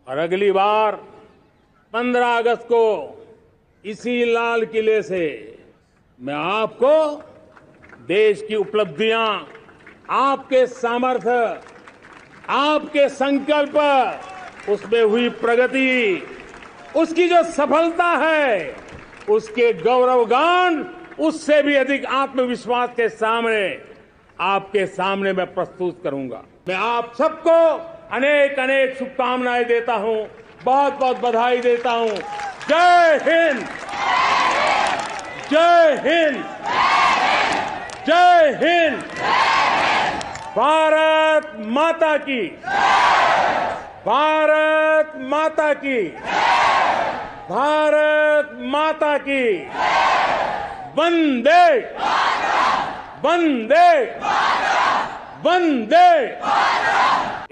और अगली बार 15 अगस्त को इसी लाल किले से मैं आपको देश की उपलब्धियां, आपके सामर्थ्य, आपके संकल्प, उसमें हुई प्रगति, उसकी जो सफलता है, उसके गौरवगान, उससे भी अधिक आत्मविश्वास के सामने आपके सामने मैं प्रस्तुत करूंगा। मैं आप सबको अनेक अनेक शुभकामनाएं देता हूं, बहुत बहुत बधाई देता हूं। जय हिंद, जय हिंद, जय हिंद। भारत माता की, भारत माता की, भारत माता की। वंदे, वंदे, वंदे।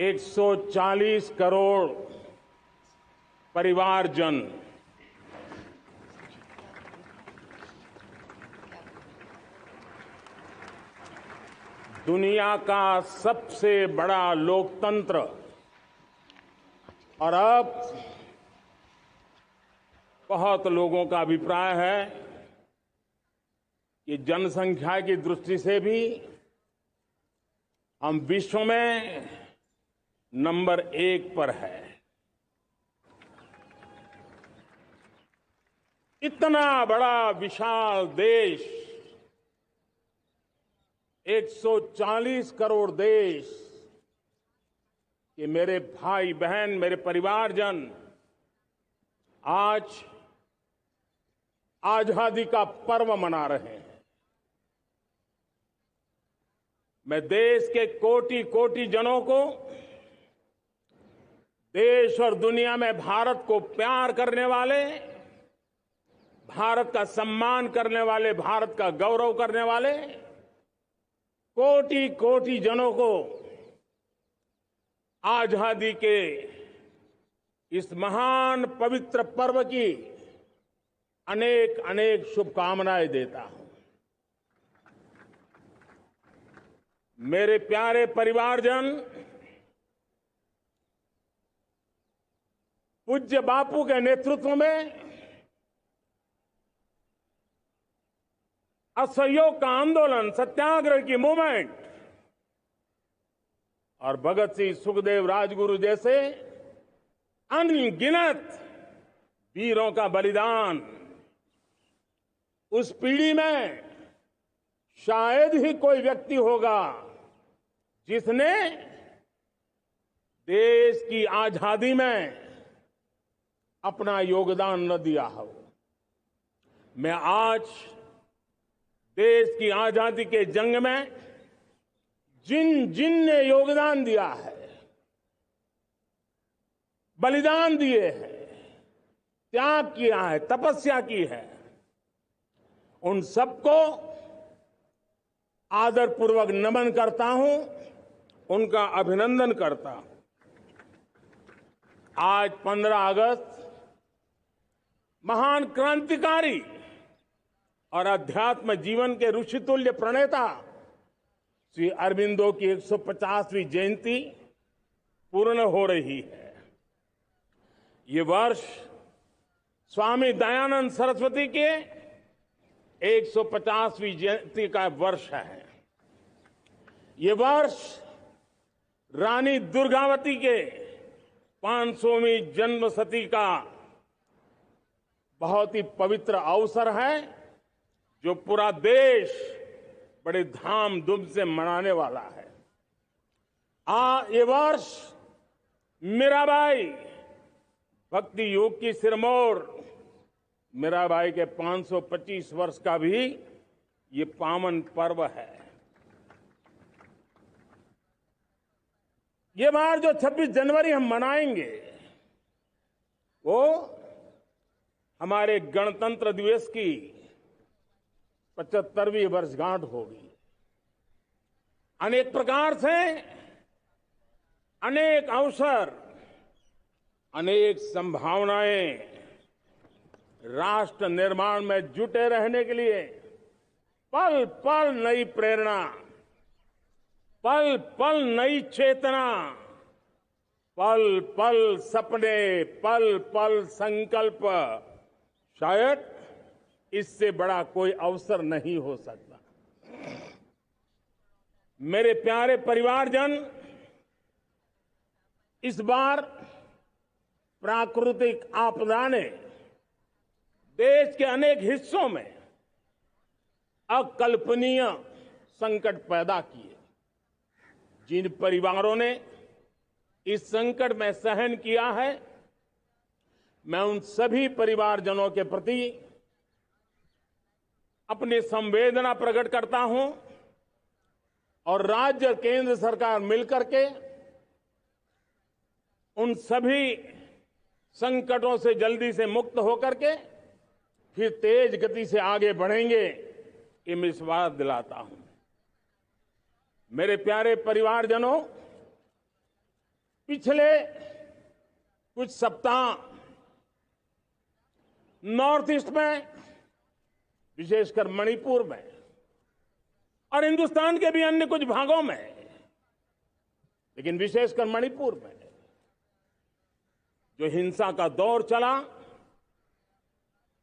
140 करोड़ परिवारजन दुनिया का सबसे बड़ा लोकतंत्र, और अब बहुत लोगों का अभिप्राय है कि जनसंख्या की दृष्टि से भी हम विश्व में नंबर 1 पर है। इतना बड़ा विशाल देश, 140 करोड़ देश कि मेरे भाई बहन, मेरे परिवारजन आज आजादी का पर्व मना रहे हैं। मैं देश के कोटि कोटि जनों को, देश और दुनिया में भारत को प्यार करने वाले, भारत का सम्मान करने वाले, भारत का गौरव करने वाले कोटि कोटि जनों को आजादी के इस महान पवित्र पर्व की अनेक अनेक शुभकामनाएं देता हूं। मेरे प्यारे परिवारजन, पूज्य बापू के नेतृत्व में असहयोग का आंदोलन, सत्याग्रह की मूवमेंट और भगत सिंह, सुखदेव, राजगुरु जैसे अनगिनत वीरों का बलिदान, उस पीढ़ी में शायद ही कोई व्यक्ति होगा जिसने देश की आजादी में अपना योगदान न दिया हो। मैं आज देश की आजादी के जंग में जिन जिन ने योगदान दिया है, बलिदान दिए हैं, त्याग किया है, तपस्या की है, उन सबको आदरपूर्वक नमन करता हूं, उनका अभिनंदन करता हूं। आज 15 अगस्त महान क्रांतिकारी और अध्यात्म जीवन के ऋषितुल्य प्रणेता श्री अरबिंदो की 150वीं जयंती पूर्ण हो रही है। ये वर्ष स्वामी दयानंद सरस्वती के 150वीं जयंती का वर्ष है। ये वर्ष रानी दुर्गावती के 500वीं जन्मशती का बहुत ही पवित्र अवसर है, जो पूरा देश बड़े धामधूम से मनाने वाला है। ये वर्ष मीराबाई, भक्ति योग की सिरमौर मीराबाई के 525 वर्ष का भी ये पावन पर्व है। ये बार जो 26 जनवरी हम मनाएंगे, वो हमारे गणतंत्र दिवस की 75वीं वर्षगांठ होगी। अनेक प्रकार से अनेक अवसर, अनेक संभावनाएं राष्ट्र निर्माण में जुटे रहने के लिए पल पल नई प्रेरणा, पल पल नई चेतना, पल पल सपने, पल पल संकल्प, शायद इससे बड़ा कोई अवसर नहीं हो सकता। मेरे प्यारे परिवारजन, इस बार प्राकृतिक आपदा ने देश के अनेक हिस्सों में अकल्पनीय संकट पैदा किए। जिन परिवारों ने इस संकट में सहन किया है, मैं उन सभी परिवारजनों के प्रति अपनी संवेदना प्रकट करता हूं और राज्य और केंद्र सरकार मिलकर के उन सभी संकटों से जल्दी से मुक्त होकर के फिर तेज गति से आगे बढ़ेंगे, ये मैं विश्वास दिलाता हूं। मेरे प्यारे परिवारजनों, पिछले कुछ सप्ताह नॉर्थ ईस्ट में, विशेषकर मणिपुर में और हिंदुस्तान के भी अन्य कुछ भागों में, लेकिन विशेषकर मणिपुर में जो हिंसा का दौर चला,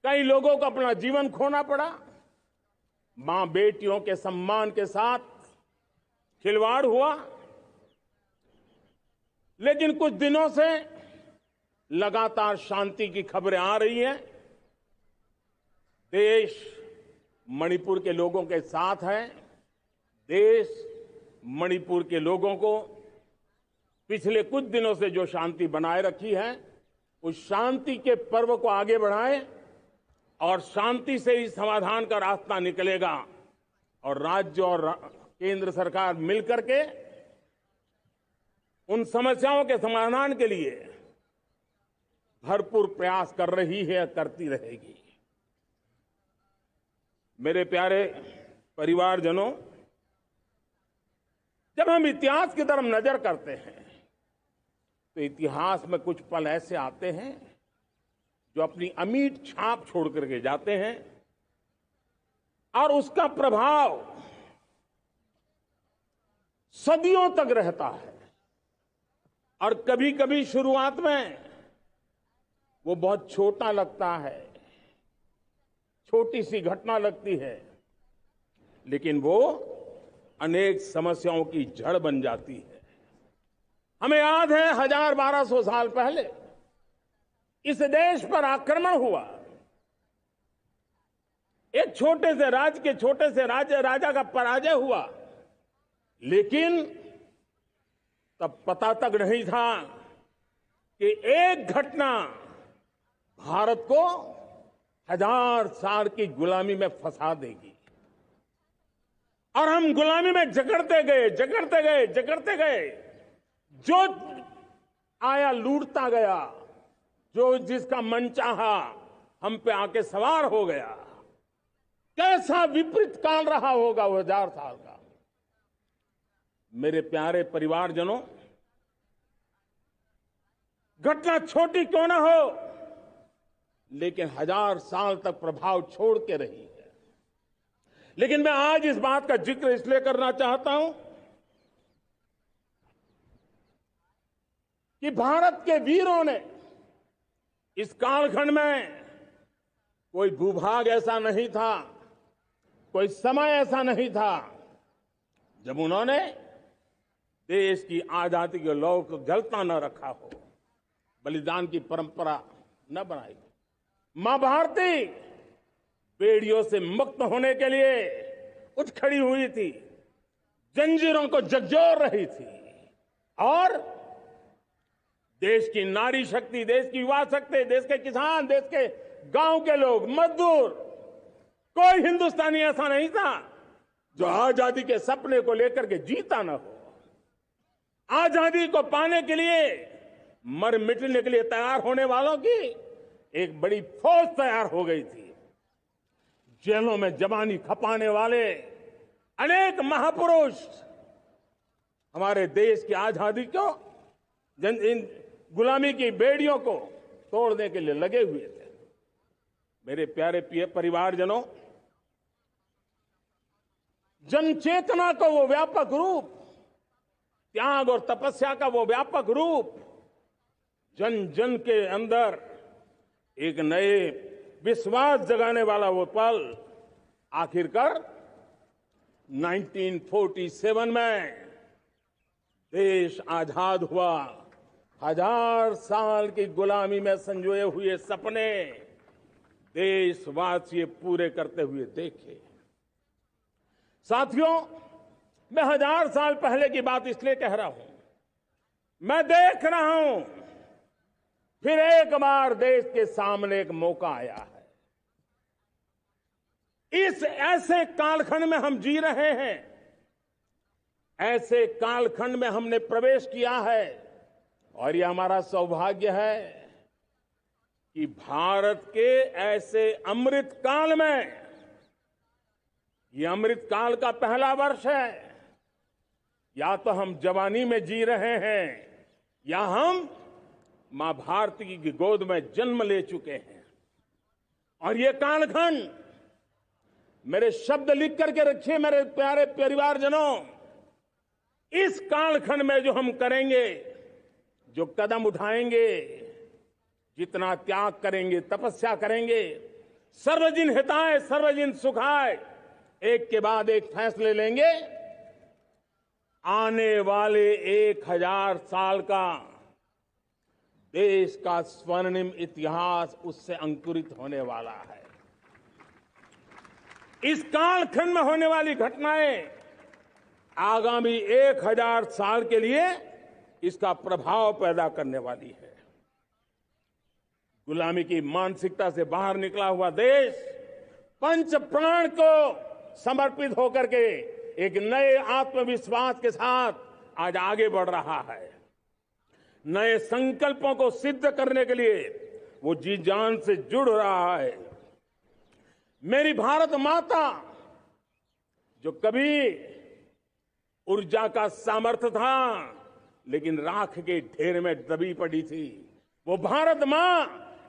कई लोगों को अपना जीवन खोना पड़ा, मां बेटियों के सम्मान के साथ खिलवाड़ हुआ। लेकिन कुछ दिनों से लगातार शांति की खबरें आ रही हैं। देश मणिपुर के लोगों के साथ है। देश मणिपुर के लोगों को पिछले कुछ दिनों से जो शांति बनाए रखी है, उस शांति के पर्व को आगे बढ़ाएं और शांति से ही समाधान का रास्ता निकलेगा। और राज्य और केंद्र सरकार मिलकर के उन समस्याओं के समाधान के लिए भरपूर प्रयास कर रही है, करती रहेगी। मेरे प्यारे परिवारजनों, जब हम इतिहास की तरफ नजर करते हैं तो इतिहास में कुछ पल ऐसे आते हैं जो अपनी अमिट छाप छोड़ करके जाते हैं और उसका प्रभाव सदियों तक रहता है। और कभी कभी शुरुआत में वो बहुत छोटा लगता है, छोटी सी घटना लगती है, लेकिन वो अनेक समस्याओं की जड़ बन जाती है। हमें याद है 1000-1200 साल पहले इस देश पर आक्रमण हुआ। एक छोटे से राज्य के छोटे से राजा का पराजय हुआ, लेकिन तब पता तक नहीं था कि एक घटना भारत को 1000 साल की गुलामी में फंसा देगी। और हम गुलामी में जकड़ते गए, जो आया लूटता गया, जो जिसका मन चाहा हम पे आके सवार हो गया। कैसा विपरीत काल रहा होगा वो 1000 साल का। मेरे प्यारे परिवारजनों, घटना छोटी क्यों ना हो, लेकिन 1000 साल तक प्रभाव छोड़ के रही है। लेकिन मैं आज इस बात का जिक्र इसलिए करना चाहता हूं कि भारत के वीरों ने इस कालखंड में कोई भूभाग ऐसा नहीं था, कोई समय ऐसा नहीं था जब उन्होंने देश की आजादी के लौ को जलता न रखा हो, बलिदान की परंपरा न बनाई। मां भारती बेड़ियों से मुक्त होने के लिए उठ खड़ी हुई थी, जंजीरों को झकझोर रही थी और देश की नारी शक्ति, देश की युवा शक्ति, देश के किसान, देश के गांव के लोग, मजदूर, कोई हिंदुस्तानी ऐसा नहीं था जो आजादी के सपने को लेकर के जीता न हो। आजादी को पाने के लिए मर मिटने के लिए तैयार होने वालों की एक बड़ी फौज तैयार हो गई थी। जेलों में जवानी खपाने वाले अनेक महापुरुष हमारे देश की आजादी को, इन गुलामी की बेड़ियों को तोड़ने के लिए लगे हुए थे। मेरे प्यारे परिवारजनों, जनचेतना का वो व्यापक रूप, त्याग और तपस्या का वो व्यापक रूप जन जन के अंदर एक नए विश्वास जगाने वाला वो पल आखिरकार 1947 में देश आजाद हुआ। 1000 साल की गुलामी में संजोए हुए सपने देशवासी पूरे करते हुए देखे। साथियों, मैं 1000 साल पहले की बात इसलिए कह रहा हूं, मैं देख रहा हूं फिर एक बार देश के सामने एक मौका आया है। इस ऐसे कालखंड में हम जी रहे हैं, ऐसे कालखंड में हमने प्रवेश किया है और यह हमारा सौभाग्य है कि भारत के ऐसे अमृत काल में, यह अमृत काल का पहला वर्ष है। या तो हम जवानी में जी रहे हैं या हम मां भारती की गोद में जन्म ले चुके हैं। और ये कालखंड, मेरे शब्द लिख करके रखिए मेरे प्यारे परिवारजनों, इस कालखंड में जो हम करेंगे, जो कदम उठाएंगे, जितना त्याग करेंगे, तपस्या करेंगे, सर्वजन हिताय सर्वजन सुखाय, एक के बाद एक फैसले लेंगे, आने वाले 1000 साल का देश का स्वर्णिम इतिहास उससे अंकुरित होने वाला है। इस कालखंड में होने वाली घटनाएं आगामी 1000 साल के लिए इसका प्रभाव पैदा करने वाली है। गुलामी की मानसिकता से बाहर निकला हुआ देश पंच प्राण को समर्पित होकर के एक नए आत्मविश्वास के साथ आज आगे बढ़ रहा है। नए संकल्पों को सिद्ध करने के लिए वो जी जान से जुड़ रहा है। मेरी भारत माता, जो कभी ऊर्जा का सामर्थ्य था लेकिन राख के ढेर में दबी पड़ी थी, वो भारत मां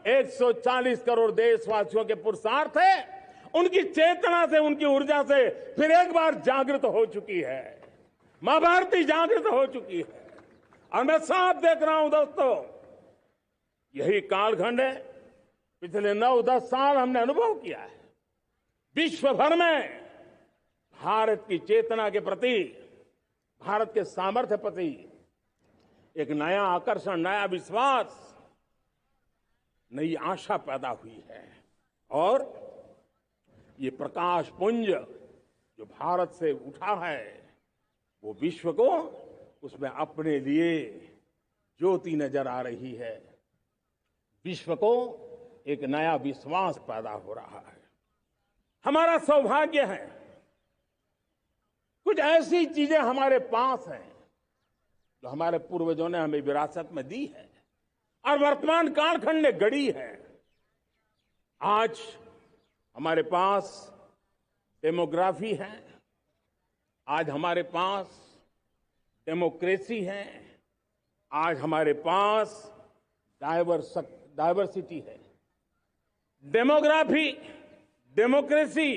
140 करोड़ देशवासियों के पुरुषार्थ है, उनकी चेतना से, उनकी ऊर्जा से फिर एक बार जागृत हो चुकी है। मां भारती जागृत हो चुकी है और मैं साफ देख रहा हूं दोस्तों, यही कालखंड है। पिछले 9-10 साल हमने अनुभव किया है, विश्व भर में भारत की चेतना के प्रति, भारत के सामर्थ्य प्रति एक नया आकर्षण, नया विश्वास, नई आशा पैदा हुई है। और ये प्रकाश पुंज जो भारत से उठा है, वो विश्व को उसमें अपने लिए ज्योति नजर आ रही है। विश्व को एक नया विश्वास पैदा हो रहा है। हमारा सौभाग्य है, कुछ ऐसी चीजें हमारे पास हैं जो हमारे पूर्वजों ने हमें विरासत में दी है और वर्तमान कालखंड ने गढ़ी है। आज हमारे पास डेमोग्राफी है, आज हमारे पास डेमोक्रेसी है, आज हमारे पास डायवर्सिटी है। डेमोग्राफी, डेमोक्रेसी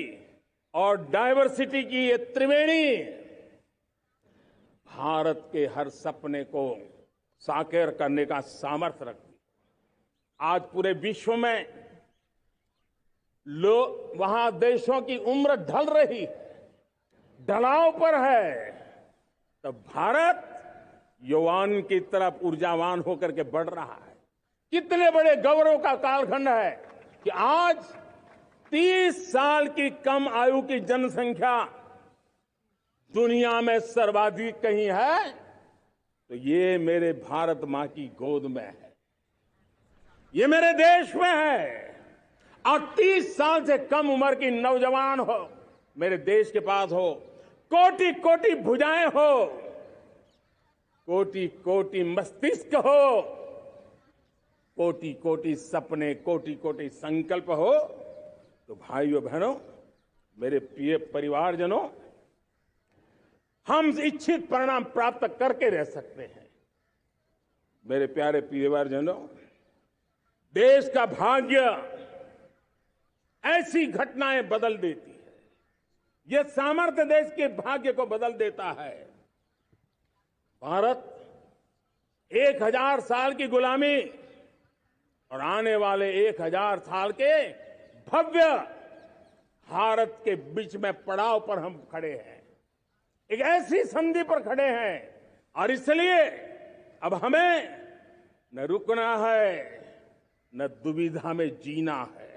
और डायवर्सिटी की ये त्रिवेणी भारत के हर सपने को साकार करने का सामर्थ्य रखती। आज पूरे विश्व में वहां देशों की उम्र ढल रही है, ढलाव पर है, तब भारत युवान की तरफ ऊर्जावान होकर के बढ़ रहा है। कितने बड़े गौरव का कालखंड है कि आज 30 साल की कम आयु की जनसंख्या दुनिया में सर्वाधिक कहीं है तो ये मेरे भारत मां की गोद में है, ये मेरे देश में है। और 30 साल से कम उम्र की नौजवान हो मेरे देश के पास हो, कोटि कोटि भुजाएं हो, कोटि कोटि मस्तिष्क हो, कोटि कोटि सपने, कोटि कोटि संकल्प हो, तो भाइयों बहनों, मेरे प्रिय परिवारजनों, हम इच्छित परिणाम प्राप्त करके रह सकते हैं। मेरे प्यारे परिवारजनों, देश का भाग्य ऐसी घटनाएं बदल देती है, यह सामर्थ्य देश के भाग्य को बदल देता है। भारत 1000 साल की गुलामी और आने वाले 1000 साल के भव्य भारत के बीच में पड़ाव पर हम खड़े हैं, एक ऐसी संधि पर खड़े हैं। और इसलिए अब हमें न रुकना है, न दुविधा में जीना है।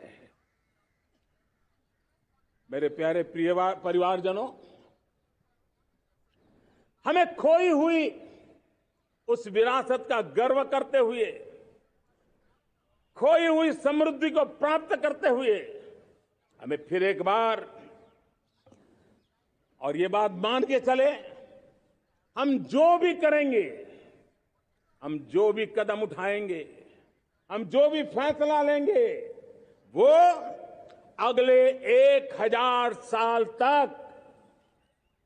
मेरे प्यारे प्रिय परिवारजनों, हमें खोई हुई उस विरासत का गर्व करते हुए, खोई हुई समृद्धि को प्राप्त करते हुए, हमें फिर एक बार और ये बात मान के चले, हम जो भी करेंगे, हम जो भी कदम उठाएंगे, हम जो भी फैसला लेंगे, वो अगले 1000 साल तक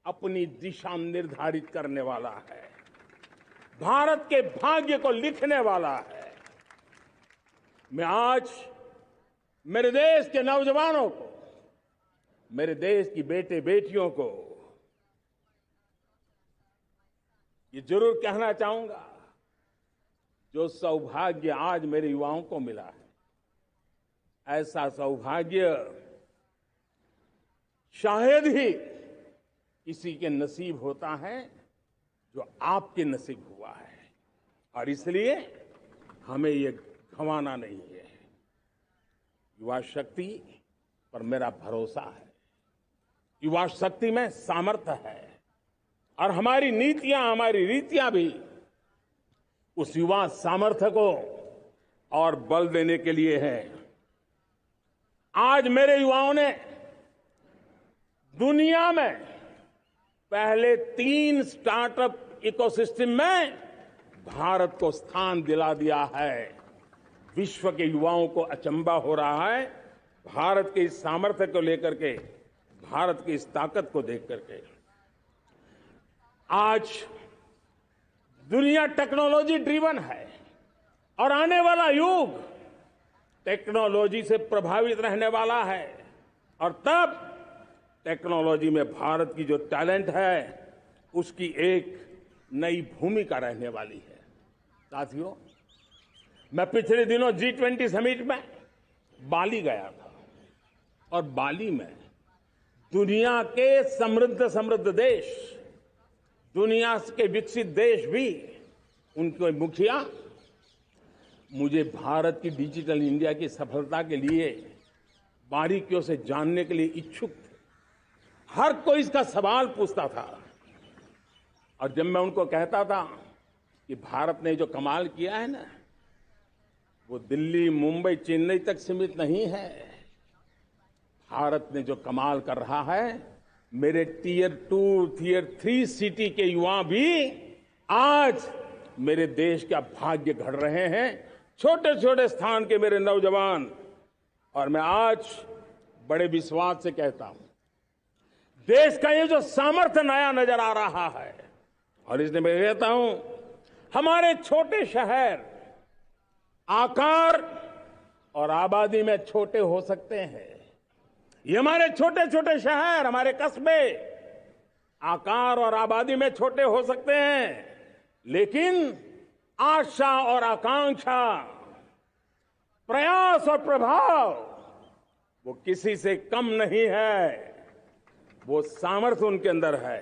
अपनी दिशा निर्धारित करने वाला है, भारत के भाग्य को लिखने वाला है। मैं आज मेरे देश के नौजवानों को, मेरे देश की बेटे बेटियों को ये जरूर कहना चाहूंगा, जो सौभाग्य आज मेरे युवाओं को मिला है, ऐसा सौभाग्य शायद ही किसी के नसीब होता है जो आपके नसीब हुआ है। और इसलिए हमें ये गंवाना नहीं है। युवा शक्ति पर मेरा भरोसा है, युवा शक्ति में सामर्थ्य है, और हमारी नीतियां, हमारी रीतियां भी उस युवा सामर्थ्य को और बल देने के लिए है। आज मेरे युवाओं ने दुनिया में पहले 3 स्टार्टअप इकोसिस्टम में भारत को स्थान दिला दिया है। विश्व के युवाओं को अचंभा हो रहा है भारत के इस सामर्थ्य को लेकर के, भारत की इस ताकत को देख करके। आज दुनिया टेक्नोलॉजी ड्रिवन है और आने वाला युग टेक्नोलॉजी से प्रभावित रहने वाला है, और तब टेक्नोलॉजी में भारत की जो टैलेंट है उसकी एक नई भूमिका रहने वाली है। साथियों, मैं पिछले दिनों G20 समिट में बाली गया था, और बाली में दुनिया के समृद्ध देश, दुनिया के विकसित देश भी, उनके मुखिया मुझे भारत की डिजिटल इंडिया की सफलता के लिए बारीकियों से जानने के लिए इच्छुक थे। हर कोई इसका सवाल पूछता था, और जब मैं उनको कहता था कि भारत ने जो कमाल किया है ना, वो दिल्ली, मुंबई, चेन्नई तक सीमित नहीं है। भारत ने जो कमाल कर रहा है, मेरे टियर 2, टियर 3 सिटी के युवा भी आज मेरे देश का भाग्य गढ़ रहे हैं, छोटे छोटे स्थान के मेरे नौजवान। और मैं आज बड़े विश्वास से कहता हूं, देश का ये जो सामर्थ्य नया नजर आ रहा है, और इसलिए मैं कहता हूं, हमारे छोटे शहर आकार और आबादी में छोटे हो सकते हैं। ये हमारे छोटे छोटे शहर, हमारे कस्बे आकार और आबादी में छोटे हो सकते हैं, लेकिन आशा और आकांक्षा, प्रयास और प्रभाव वो किसी से कम नहीं है। वो सामर्थ्य उनके अंदर है।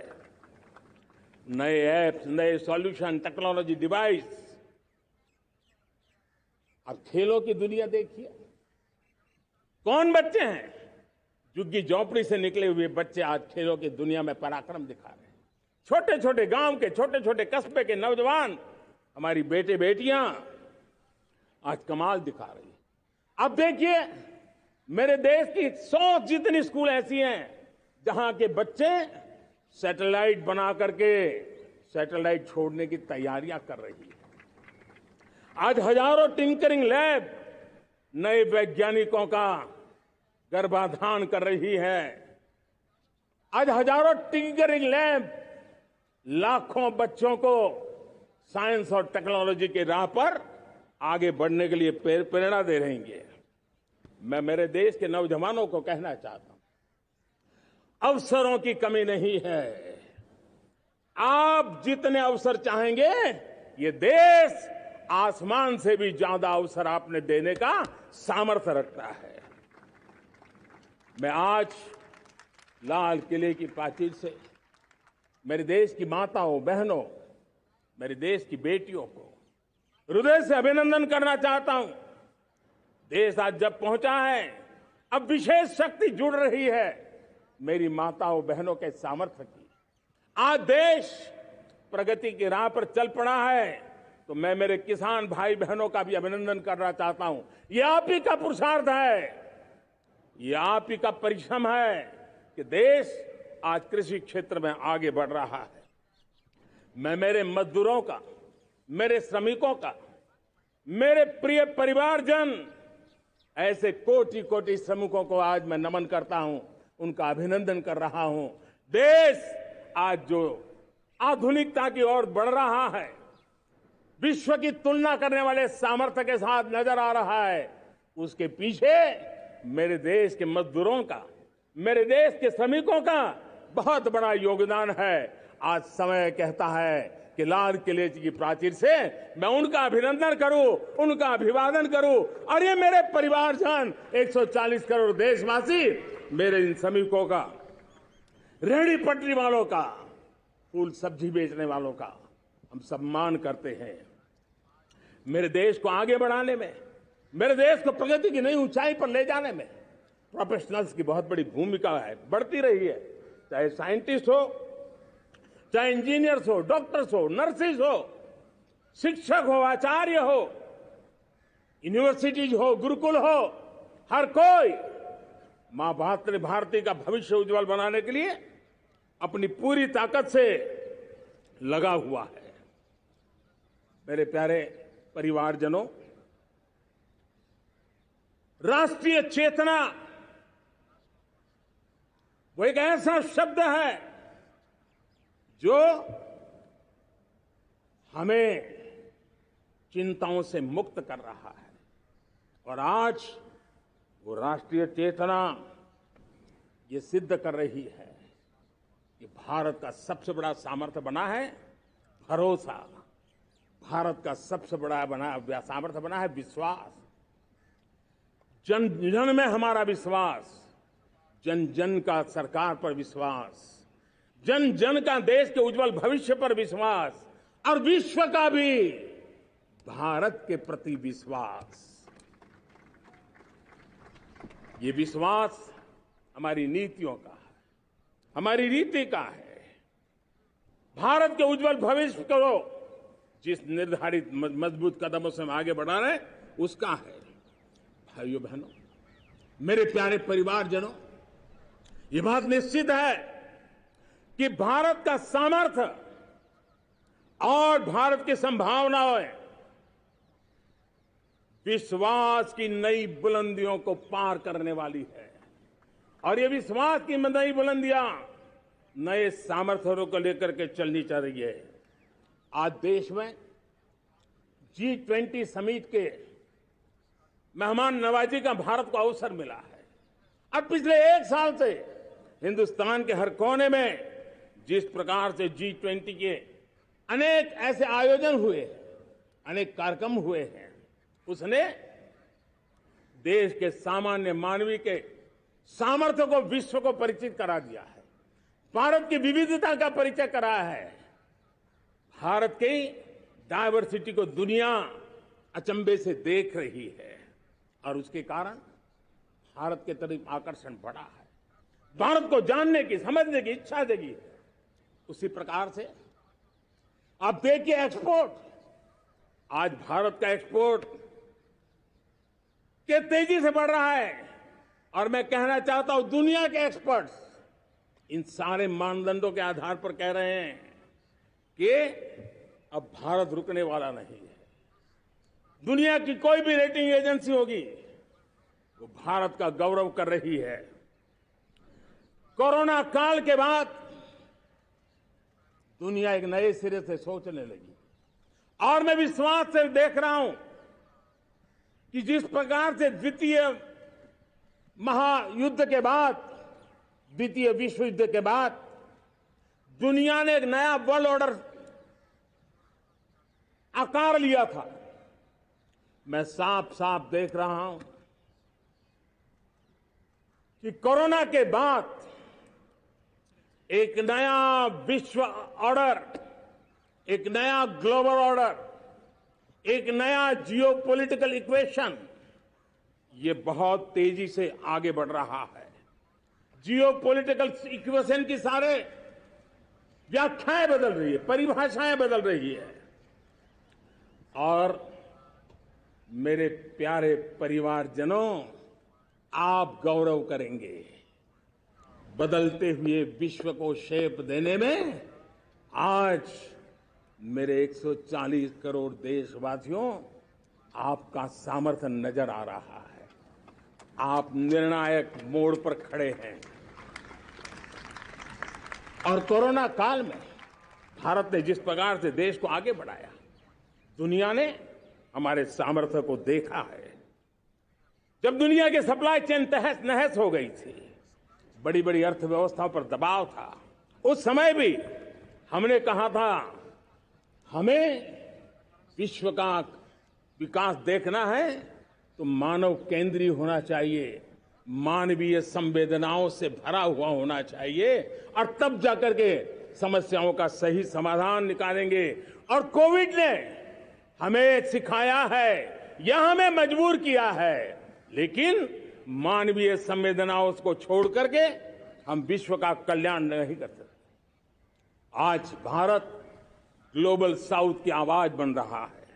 नए ऐप्स, नए सॉल्यूशन, टेक्नोलॉजी डिवाइस। अब खेलों की दुनिया देखिए, कौन बच्चे हैं? झुग्गी झोंपड़ी से निकले हुए बच्चे आज खेलों की दुनिया में पराक्रम दिखा रहे हैं। छोटे छोटे गांव के, छोटे छोटे कस्बे के नौजवान, हमारी बेटे बेटियां आज कमाल दिखा रही हैं। अब देखिए, मेरे देश की 100 जितनी स्कूल ऐसी हैं जहां के बच्चे सैटेलाइट बना करके सैटेलाइट छोड़ने की तैयारियां कर रही है। आज हजारों टिंकरिंग लैब नए वैज्ञानिकों का गर्भाधान कर रही है। आज हजारों टिंकरिंग लैब लाखों बच्चों को साइंस और टेक्नोलॉजी के राह पर आगे बढ़ने के लिए प्रेरणा दे रही है। मैं मेरे देश के नौजवानों को कहना चाहता हूं, अवसरों की कमी नहीं है। आप जितने अवसर चाहेंगे, ये देश आसमान से भी ज्यादा अवसर आपने देने का सामर्थ्य रखता है। मैं आज लाल किले की प्राचीर से मेरे देश की माताओं, बहनों, मेरे देश की बेटियों को हृदय से अभिनंदन करना चाहता हूं। देश आज जब पहुंचा है, अब विशेष शक्ति जुड़ रही है मेरी माताओं बहनों के सामर्थ्य की। आज देश प्रगति की राह पर चल पड़ा है, तो मैं मेरे किसान भाई बहनों का भी अभिनंदन करना चाहता हूं। ये आप ही का पुरुषार्थ है, ये आप ही का परिश्रम है कि देश आज कृषि क्षेत्र में आगे बढ़ रहा है। मैं मेरे मजदूरों का, मेरे श्रमिकों का, मेरे प्रिय परिवारजन, ऐसे कोटि कोटि श्रमिकों को आज मैं नमन करता हूं, उनका अभिनंदन कर रहा हूं। देश आज जो आधुनिकता की ओर बढ़ रहा है, विश्व की तुलना करने वाले सामर्थ्य के साथ नजर आ रहा है, उसके पीछे मेरे देश के मजदूरों का, मेरे देश के श्रमिकों का बहुत बड़ा योगदान है। आज समय कहता है कि लाल किले की प्राचीर से मैं उनका अभिनंदन करूं, उनका अभिवादन करूं। और ये मेरे परिवारजन, 140 करोड़ देशवासी, मेरे इन श्रमिकों का, रेहड़ी पटरी वालों का, फूल सब्जी बेचने वालों का हम सम्मान करते हैं। मेरे देश को आगे बढ़ाने में, मेरे देश को प्रगति की नई ऊंचाई पर ले जाने में प्रोफेशनल्स की बहुत बड़ी भूमिका है, बढ़ती रही है। चाहे साइंटिस्ट हो, चाहे इंजीनियर्स हो, डॉक्टर्स हो, नर्सिस हो, शिक्षक हो, आचार्य हो, यूनिवर्सिटीज हो, गुरुकुल हो, हर कोई मां भारती का भविष्य उज्जवल बनाने के लिए अपनी पूरी ताकत से लगा हुआ है। मेरे प्यारे परिवारजनों, राष्ट्रीय चेतना वो एक ऐसा शब्द है जो हमें चिंताओं से मुक्त कर रहा है। और आज वो राष्ट्रीय चेतना ये सिद्ध कर रही है कि भारत का सबसे बड़ा सामर्थ्य बना है भरोसा, भारत का सबसे बड़ा सामर्थ्य बना है विश्वास। जन जन में हमारा विश्वास, जन जन का सरकार पर विश्वास, जन जन का देश के उज्जवल भविष्य पर विश्वास, और विश्व का भी भारत के प्रति विश्वास। ये विश्वास हमारी नीतियों का है, हमारी रीति का है। भारत के उज्जवल भविष्य को जिस निर्धारित मजबूत कदमों से हम आगे बढ़ा रहे हैं, उसका है। भाइयों बहनों, मेरे प्यारे परिवारजनों, ये बात निश्चित है कि भारत का सामर्थ्य और भारत की संभावनाएं विश्वास की नई बुलंदियों को पार करने वाली है। और ये विश्वास की नई बुलंदियां नए सामर्थ्यों को लेकर के चलनी चल रही है। आज देश में G20 समिट के मेहमान नवाजी का भारत को अवसर मिला है। अब पिछले एक साल से हिंदुस्तान के हर कोने में जिस प्रकार से G20 के अनेक ऐसे आयोजन हुए, अनेक कार्यक्रम हुए हैं, उसने देश के सामान्य मानवीय के सामर्थ्य को विश्व को परिचित करा दिया है। भारत की विविधता का परिचय कराया है। भारत की डायवर्सिटी को दुनिया अचंभे से देख रही है और उसके कारण भारत के तरफ आकर्षण बढ़ा है। भारत को जानने की, समझने की इच्छा जगी है। उसी प्रकार से आप देखिए एक्सपोर्ट, आज भारत का एक्सपोर्ट के तेजी से बढ़ रहा है। और मैं कहना चाहता हूं, दुनिया के एक्सपर्ट्स इन सारे मानदंडों के आधार पर कह रहे हैं कि अब भारत रुकने वाला नहीं है। दुनिया की कोई भी रेटिंग एजेंसी होगी, वो भारत का गौरव कर रही है। कोरोना काल के बाद दुनिया एक नए सिरे से सोचने लगी। और मैं विश्वास से देख रहा हूं कि जिस प्रकार से द्वितीय महायुद्ध के बाद, द्वितीय विश्व युद्ध के बाद दुनिया ने एक नया वर्ल्ड ऑर्डर आकार लिया था, मैं साफ साफ देख रहा हूं कि कोरोना के बाद एक नया विश्व ऑर्डर, एक नया ग्लोबल ऑर्डर, एक नया जियोपॉलिटिकल इक्वेशन ये बहुत तेजी से आगे बढ़ रहा है। जियोपॉलिटिकल इक्वेशन की सारे व्याख्याएं बदल रही है, परिभाषाएं बदल रही है। और मेरे प्यारे परिवारजनों, आप गौरव करेंगे, बदलते हुए विश्व को शेप देने में आज मेरे 140 करोड़ देशवासियों आपका सामर्थ्य नजर आ रहा है। आप निर्णायक मोड़ पर खड़े हैं। और कोरोना काल में भारत ने जिस प्रकार से देश को आगे बढ़ाया, दुनिया ने हमारे सामर्थ्य को देखा है। जब दुनिया की सप्लाई चेन तहस नहस हो गई थी, बड़ी बड़ी अर्थव्यवस्थाओं पर दबाव था, उस समय भी हमने कहा था हमें विश्व का विकास देखना है तो मानव केंद्रीय होना चाहिए, मानवीय संवेदनाओं से भरा हुआ होना चाहिए, और तब जाकर के समस्याओं का सही समाधान निकालेंगे। और कोविड ने हमें सिखाया है या हमें मजबूर किया है, लेकिन मानवीय संवेदनाओं को छोड़ करके हम विश्व का कल्याण नहीं कर सकते। आज भारत ग्लोबल साउथ की आवाज बन रहा है।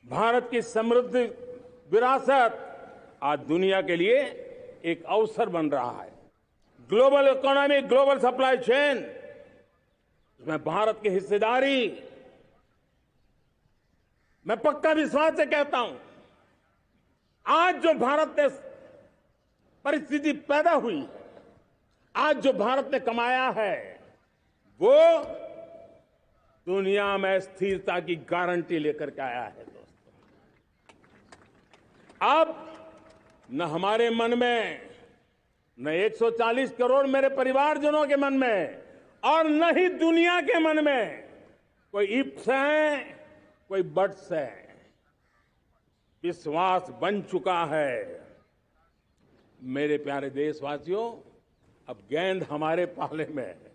भारत की समृद्ध विरासत आज दुनिया के लिए एक अवसर बन रहा है। Global economy, global supply chain, इसमें भारत की हिस्सेदारी, मैं पक्का विश्वास से कहता हूं, आज जो भारत ने परिस्थिति पैदा हुई है, आज जो भारत ने कमाया है, वो दुनिया में स्थिरता की गारंटी लेकर के आया है। दोस्तों, अब न हमारे मन में, न 140 करोड़ मेरे परिवारजनों के मन में, और न ही दुनिया के मन में कोई इफ्स है, कोई बट्स है। विश्वास बन चुका है। मेरे प्यारे देशवासियों, अब गेंद हमारे पाले में है।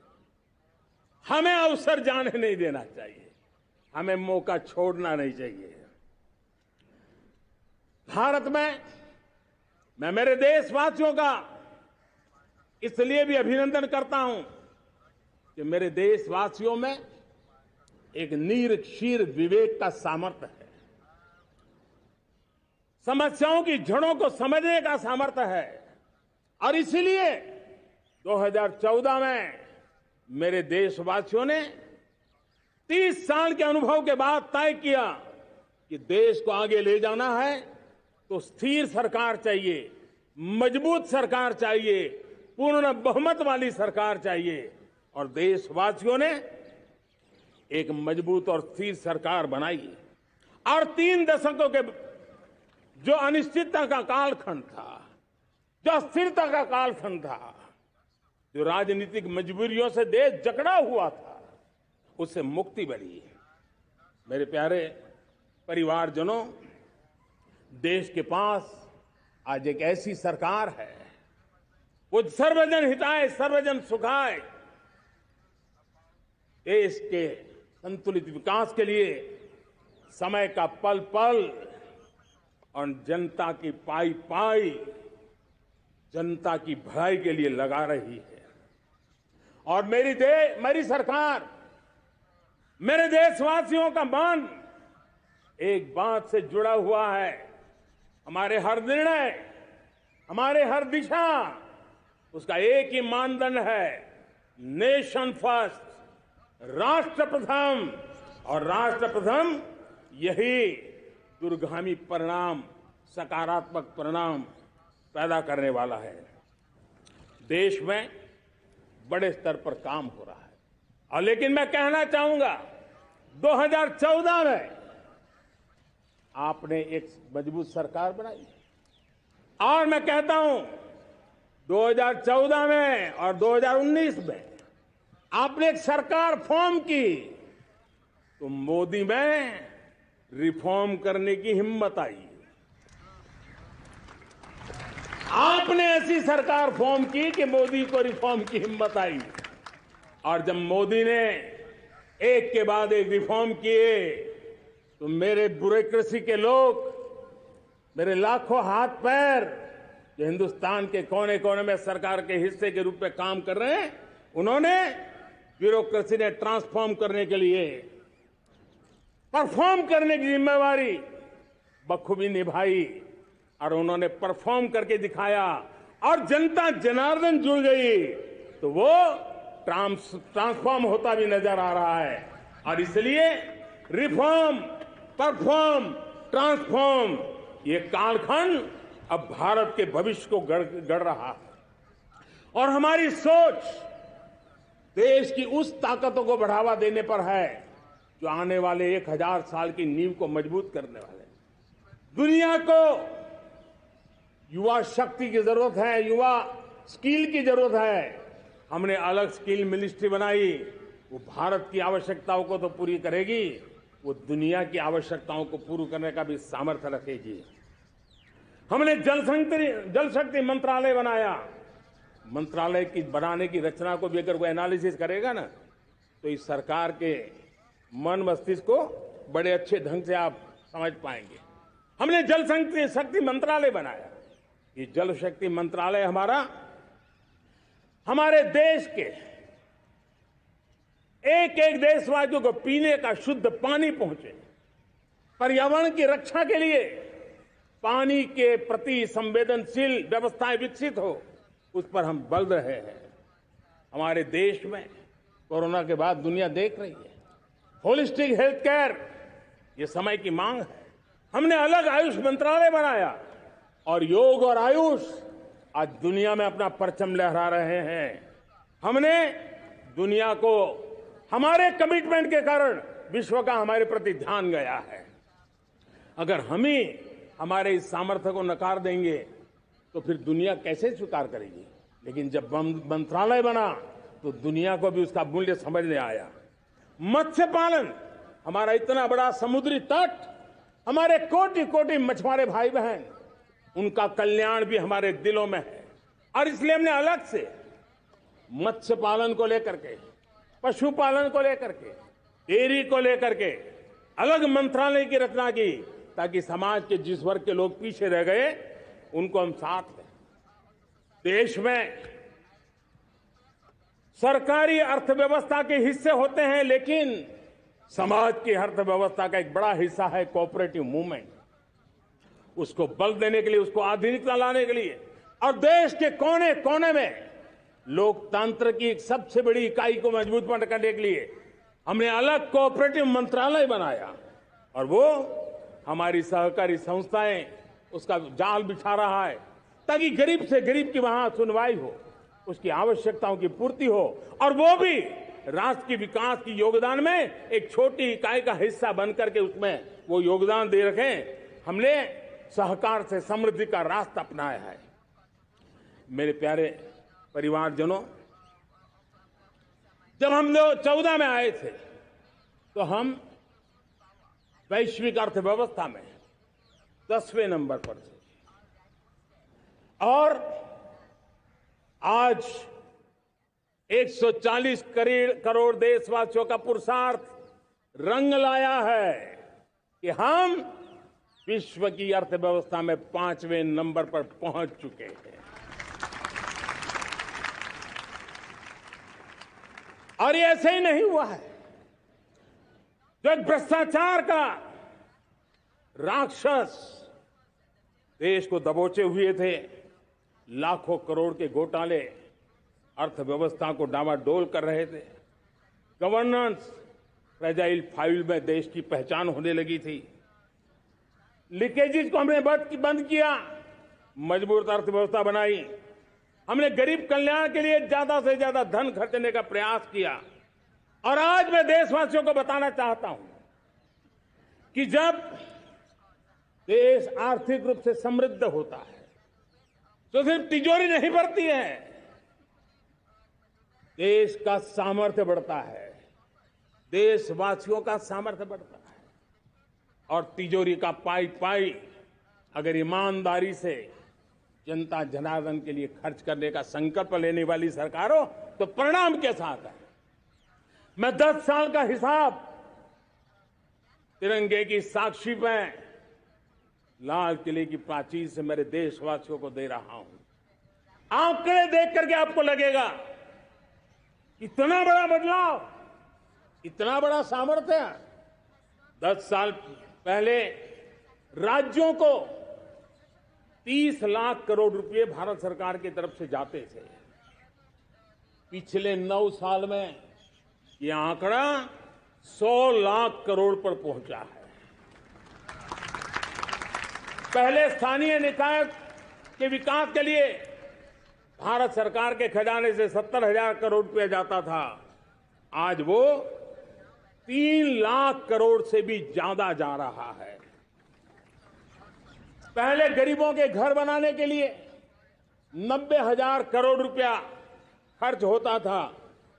हमें अवसर जाने नहीं देना चाहिए, हमें मौका छोड़ना नहीं चाहिए। भारत में मैं मेरे देशवासियों का इसलिए भी अभिनंदन करता हूं कि मेरे देशवासियों में एक नीर-क्षीर विवेक का सामर्थ्य है, समस्याओं की जड़ों को समझने का सामर्थ्य है। और इसलिए 2014 में मेरे देशवासियों ने 30 साल के अनुभव के बाद तय किया कि देश को आगे ले जाना है तो स्थिर सरकार चाहिए, मजबूत सरकार चाहिए, पूर्ण बहुमत वाली सरकार चाहिए। और देशवासियों ने एक मजबूत और स्थिर सरकार बनाई। और 3 दशकों के जो अनिश्चितता का कालखंड था, जो अस्थिरता का कालखंड था, जो राजनीतिक मजबूरियों से देश जकड़ा हुआ था, उससे मुक्ति मिली। मेरे प्यारे परिवारजनों, देश के पास आज एक ऐसी सरकार है, वो सर्वजन हिताय सर्वजन सुखाय, देश के संतुलित विकास के लिए समय का पल पल और जनता की पाई पाई, जनता की भलाई के लिए लगा रही है। और मेरी सरकार, मेरे देशवासियों का मन एक बात से जुड़ा हुआ है। हमारे हर निर्णय, हमारे हर दिशा, उसका एक ही मानदंड है, नेशन फर्स्ट, राष्ट्र प्रथम। और राष्ट्र प्रथम यही दूरगामी परिणाम, सकारात्मक परिणाम पैदा करने वाला है। देश में बड़े स्तर पर काम हो रहा है। और लेकिन मैं कहना चाहूंगा, 2014 में आपने एक मजबूत सरकार बनाई, और मैं कहता हूं 2014 में और 2019 में आपने एक सरकार फॉर्म की, तो मोदी में रिफॉर्म करने की हिम्मत आई। ऐसी सरकार फॉर्म की कि मोदी को रिफॉर्म की हिम्मत आई। और जब मोदी ने एक के बाद एक रिफॉर्म किए तो मेरे ब्यूरोक्रेसी के लोग, मेरे लाखों हाथ पैर जो हिंदुस्तान के कोने कोने में सरकार के हिस्से के रूप में काम कर रहे हैं, उन्होंने ब्यूरोक्रेसी ने ट्रांसफॉर्म करने के लिए परफॉर्म करने की जिम्मेवारी बखूबी निभाई और उन्होंने परफॉर्म करके दिखाया और जनता जनार्दन जुड़ गई तो वो ट्रांसफॉर्म होता भी नजर आ रहा है। और इसलिए रिफॉर्म, परफॉर्म, ट्रांसफॉर्म ये कालखंड अब भारत के भविष्य को गढ़ रहा है। और हमारी सोच देश की उस ताकतों को बढ़ावा देने पर है जो आने वाले 1000 साल की नींव को मजबूत करने वाले हैं। दुनिया को युवा शक्ति की जरूरत है, युवा स्किल की जरूरत है। हमने अलग स्किल मिनिस्ट्री बनाई, वो भारत की आवश्यकताओं को तो पूरी करेगी, वो दुनिया की आवश्यकताओं को पूरी करने का भी सामर्थ्य रखेगी। हमने जल शक्ति मंत्रालय बनाया। मंत्रालय की बनाने की रचना को भी अगर वो एनालिसिस करेगा ना तो इस सरकार के मन मस्तिष्क को बड़े अच्छे ढंग से आप समझ पाएंगे। हमने जल शक्ति मंत्रालय बनाया। ये जल शक्ति मंत्रालय हमारे देश के एक एक देशवासियों को पीने का शुद्ध पानी पहुंचे, पर्यावरण की रक्षा के लिए पानी के प्रति संवेदनशील व्यवस्थाएं विकसित हो, उस पर हम बल रहे हैं। हमारे देश में कोरोना के बाद दुनिया देख रही है होलिस्टिक हेल्थ केयर, ये समय की मांग है। हमने अलग आयुष मंत्रालय बनाया और योग और आयुष आज दुनिया में अपना परचम लहरा रहे हैं। हमने दुनिया को हमारे कमिटमेंट के कारण विश्व का हमारे प्रति ध्यान गया है। अगर हम ही हमारे इस सामर्थ्य को नकार देंगे तो फिर दुनिया कैसे स्वीकार करेगी। लेकिन जब मंत्रालय बना तो दुनिया को भी उसका मूल्य समझ में आया। मत्स्य पालन, हमारा इतना बड़ा समुद्री तट, हमारे कोटि कोटि मछुआरे भाई बहन, उनका कल्याण भी हमारे दिलों में है। और इसलिए हमने अलग से मत्स्य पालन को लेकर के, पशुपालन को लेकर के, डेयरी को लेकर के अलग मंत्रालय की रचना की, ताकि समाज के जिस वर्ग के लोग पीछे रह गए उनको हम साथ लें। देश में सरकारी अर्थव्यवस्था के हिस्से होते हैं, लेकिन समाज की अर्थव्यवस्था का एक बड़ा हिस्सा है कोऑपरेटिव मूवमेंट। उसको बल देने के लिए, उसको आधुनिकता लाने के लिए और देश के कोने कोने में लोकतंत्र की एक सबसे बड़ी इकाई को मजबूत करने के लिए हमने अलग कोऑपरेटिव मंत्रालय बनाया। और वो हमारी सहकारी संस्थाएं उसका जाल बिछा रहा है ताकि गरीब से गरीब की वहां सुनवाई हो, उसकी आवश्यकताओं की पूर्ति हो और वो भी राष्ट्र के विकास की योगदान में एक छोटी इकाई का हिस्सा बनकर के उसमें वो योगदान दे रखें। हमने सहकार से समृद्धि का रास्ता अपनाया है। मेरे प्यारे परिवारजनों, जब हम लोग 14 में आए थे तो हम वैश्विक अर्थव्यवस्था में 10वें नंबर पर थे और आज 140 करोड़ देशवासियों का पुरुषार्थ रंग लाया है कि हम विश्व की अर्थव्यवस्था में 5वें नंबर पर पहुंच चुके हैं। और ये ऐसे ही नहीं हुआ है। जो एक भ्रष्टाचार का राक्षस देश को दबोचे हुए थे, लाखों करोड़ के घोटाले अर्थव्यवस्था को डामाडोल कर रहे थे, गवर्नेंस फ्रेजाइल फाइल में देश की पहचान होने लगी थी, लीकेजेस को हमने बंद किया, मजबूत अर्थव्यवस्था बनाई, हमने गरीब कल्याण के लिए ज्यादा से ज्यादा धन खर्चने का प्रयास किया। और आज मैं देशवासियों को बताना चाहता हूं कि जब देश आर्थिक रूप से समृद्ध होता है तो सिर्फ तिजोरी नहीं भरती है, देश का सामर्थ्य बढ़ता है, देशवासियों का सामर्थ्य बढ़ता है। और तिजोरी का पाई पाई अगर ईमानदारी से जनता जनार्दन के लिए खर्च करने का संकल्प लेने वाली सरकार हो तो परिणाम के साथ है। मैं 10 साल का हिसाब तिरंगे की साक्षी में लाल किले की प्राचीर से मेरे देशवासियों को दे रहा हूं। आंकड़े देख करके आपको लगेगा इतना बड़ा बदलाव, इतना बड़ा सामर्थ्य। 10 साल पहले राज्यों को 30 लाख करोड़ रुपए भारत सरकार की तरफ से जाते थे। पिछले 9 साल में यह आंकड़ा 100 लाख करोड़ पर पहुंचा है। पहले स्थानीय निकाय के विकास के लिए भारत सरकार के खजाने से 70,000 करोड़ रुपया जाता था। आज वो 3 लाख करोड़ से भी ज्यादा जा रहा है। पहले गरीबों के घर बनाने के लिए 90,000 करोड़ रुपया खर्च होता था।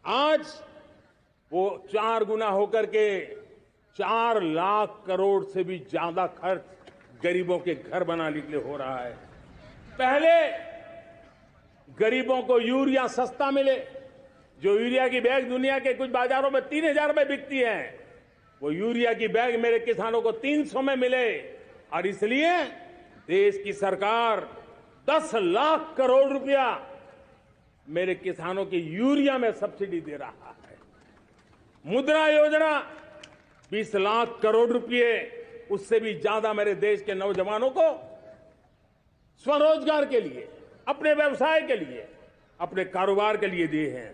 आज वो 4 गुना होकर के 4 लाख करोड़ से भी ज्यादा खर्च गरीबों के घर बनाने के लिए हो रहा है। पहले गरीबों को यूरिया सस्ता मिले, जो यूरिया की बैग दुनिया के कुछ बाजारों में 3,000 में बिकती है, वो यूरिया की बैग मेरे किसानों को 300 में मिले। और इसलिए देश की सरकार 10 लाख करोड़ रुपया मेरे किसानों की यूरिया में सब्सिडी दे रहा है। मुद्रा योजना 20 लाख करोड़ रुपए, उससे भी ज्यादा मेरे देश के नौजवानों को स्वरोजगार के लिए, अपने व्यवसाय के लिए, अपने कारोबार के लिए दिए हैं।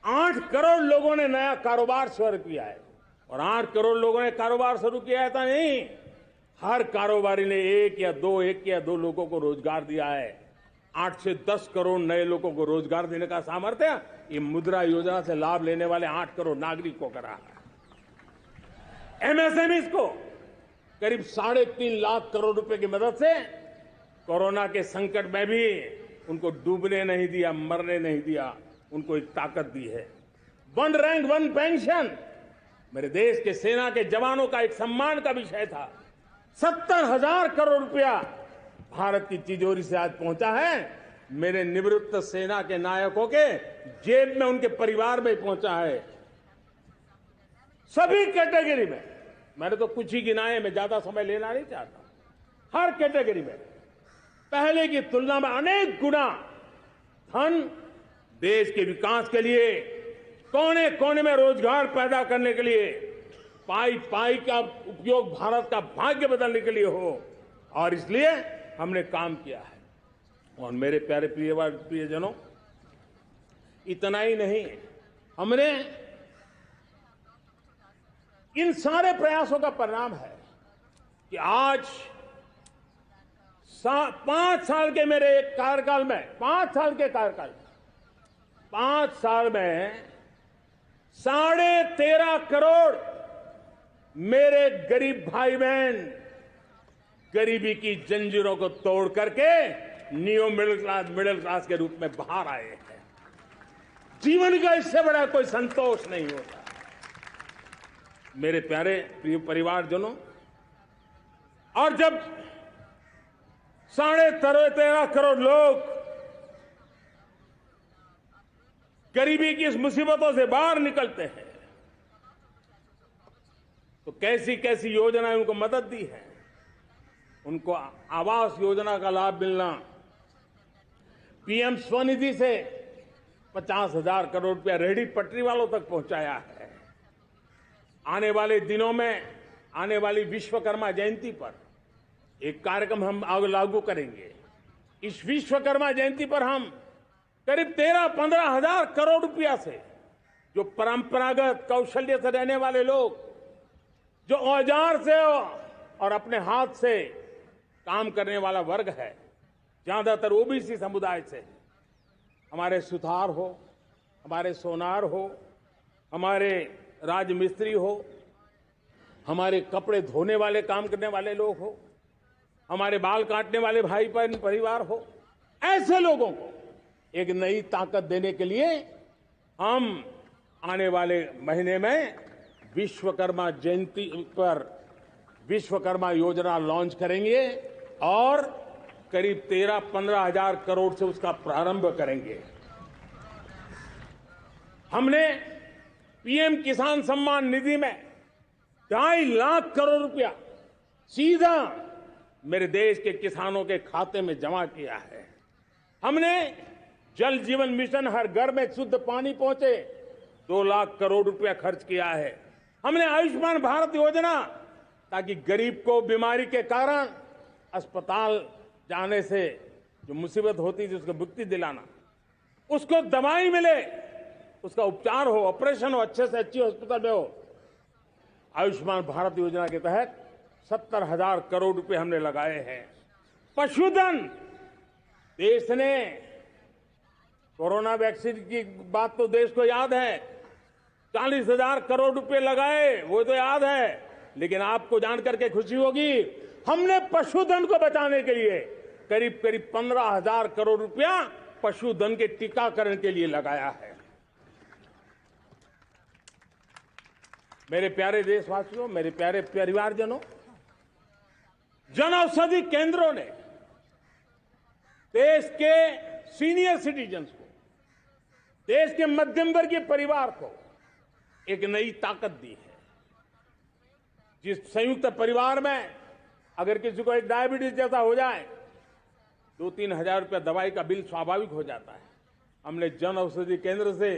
8 करोड़ लोगों ने नया कारोबार शुरू किया है। और 8 करोड़ लोगों ने कारोबार शुरू किया है ऐसा नहीं, हर कारोबारी ने एक या दो लोगों को रोजगार दिया है। 8 से 10 करोड़ नए लोगों को रोजगार देने का सामर्थ्य ये मुद्रा योजना से लाभ लेने वाले 8 करोड़ नागरिकों को करा है। एमएसएमईज को करीब 3.5 लाख करोड़ रुपए की मदद से कोरोना के संकट में भी उनको डूबने नहीं दिया, मरने नहीं दिया, उनको एक ताकत दी है। 1 रैंक 1 पेंशन मेरे देश के सेना के जवानों का एक सम्मान का विषय था। 70,000 करोड़ रुपया भारत की तिजोरी से आज पहुंचा है, मेरे निवृत्त सेना के नायकों के जेब में, उनके परिवार में पहुंचा है। सभी कैटेगरी में, मैंने तो कुछ ही गिनाए, मैं ज्यादा समय लेना नहीं चाहता। हर कैटेगरी में पहले की तुलना में अनेक गुना धन देश के विकास के लिए, कोने कोने में रोजगार पैदा करने के लिए, पाई पाई का उपयोग भारत का भाग्य बदलने के लिए हो, और इसलिए हमने काम किया है। और मेरे प्यारे प्रियजनों, इतना ही नहीं, हमने इन सारे प्रयासों का परिणाम है कि आज 5 साल के मेरे कार्यकाल में, 5 साल के कार्यकाल में, 5 साल में 13.5 करोड़ मेरे गरीब भाई बहन गरीबी की जंजीरों को तोड़ करके न्यू मिडिल क्लास के रूप में बाहर आए हैं। जीवन का इससे बड़ा कोई संतोष नहीं होता। मेरे प्यारे प्रिय परिवारजनों, और जब 13.5 करोड़ लोग गरीबी की इस मुसीबतों से बाहर निकलते हैं, तो कैसी कैसी योजनाएं उनको मदद दी है। उनको आवास योजना का लाभ मिलना, पीएम स्वनिधि से 50,000 करोड़ रुपया रेहड़ी पटरी वालों तक पहुंचाया है। आने वाले दिनों में, आने वाली विश्वकर्मा जयंती पर एक कार्यक्रम हम लागू करेंगे। इस विश्वकर्मा जयंती पर हम करीब 13-15 हजार करोड़ रुपया से, जो परंपरागत कौशल्य से रहने वाले लोग, जो औजार से और अपने हाथ से काम करने वाला वर्ग है, ज्यादातर ओबीसी समुदाय से, हमारे सुथार हो, हमारे सोनार हो, हमारे राजमिस्त्री हो, हमारे कपड़े धोने वाले काम करने वाले लोग हो, हमारे बाल काटने वाले भाई बहन परिवार हो, ऐसे लोगों को एक नई ताकत देने के लिए हम आने वाले महीने में विश्वकर्मा जयंती पर विश्वकर्मा योजना लॉन्च करेंगे और करीब 13-15 हजार करोड़ से उसका प्रारंभ करेंगे। हमने पीएम किसान सम्मान निधि में 2.5 लाख करोड़ रुपया सीधा मेरे देश के किसानों के खाते में जमा किया है। हमने जल जीवन मिशन, हर घर में शुद्ध पानी पहुंचे, 2 लाख करोड़ रुपया खर्च किया है। हमने आयुष्मान भारत योजना, ताकि गरीब को बीमारी के कारण अस्पताल जाने से जो मुसीबत होती थी उसको मुक्ति दिलाना, उसको दवाई मिले, उसका उपचार हो, ऑपरेशन हो, अच्छे से अच्छी हॉस्पिटल में हो। आयुष्मान भारत योजना के तहत 70,000 करोड़ रुपए हमने लगाए हैं। पशुधन, देश ने कोरोना वैक्सीन की बात तो देश को याद है, 40,000 करोड़ रुपए लगाए, वो तो याद है। लेकिन आपको जानकर के खुशी होगी, हमने पशुधन को बचाने के लिए करीब 15,000 करोड़ रुपया पशुधन के टीकाकरण के लिए लगाया है। मेरे प्यारे देशवासियों, मेरे प्यारे परिवारजनों, जन औषधि केंद्रों ने देश के सीनियर सिटीजन्स को, देश के मध्यम वर्गीय परिवार को एक नई ताकत दी है। जिस संयुक्त परिवार में अगर किसी को एक डायबिटीज जैसा हो जाए, 2-3 हजार रुपया दवाई का बिल स्वाभाविक हो जाता है। हमने जन औषधि केंद्र से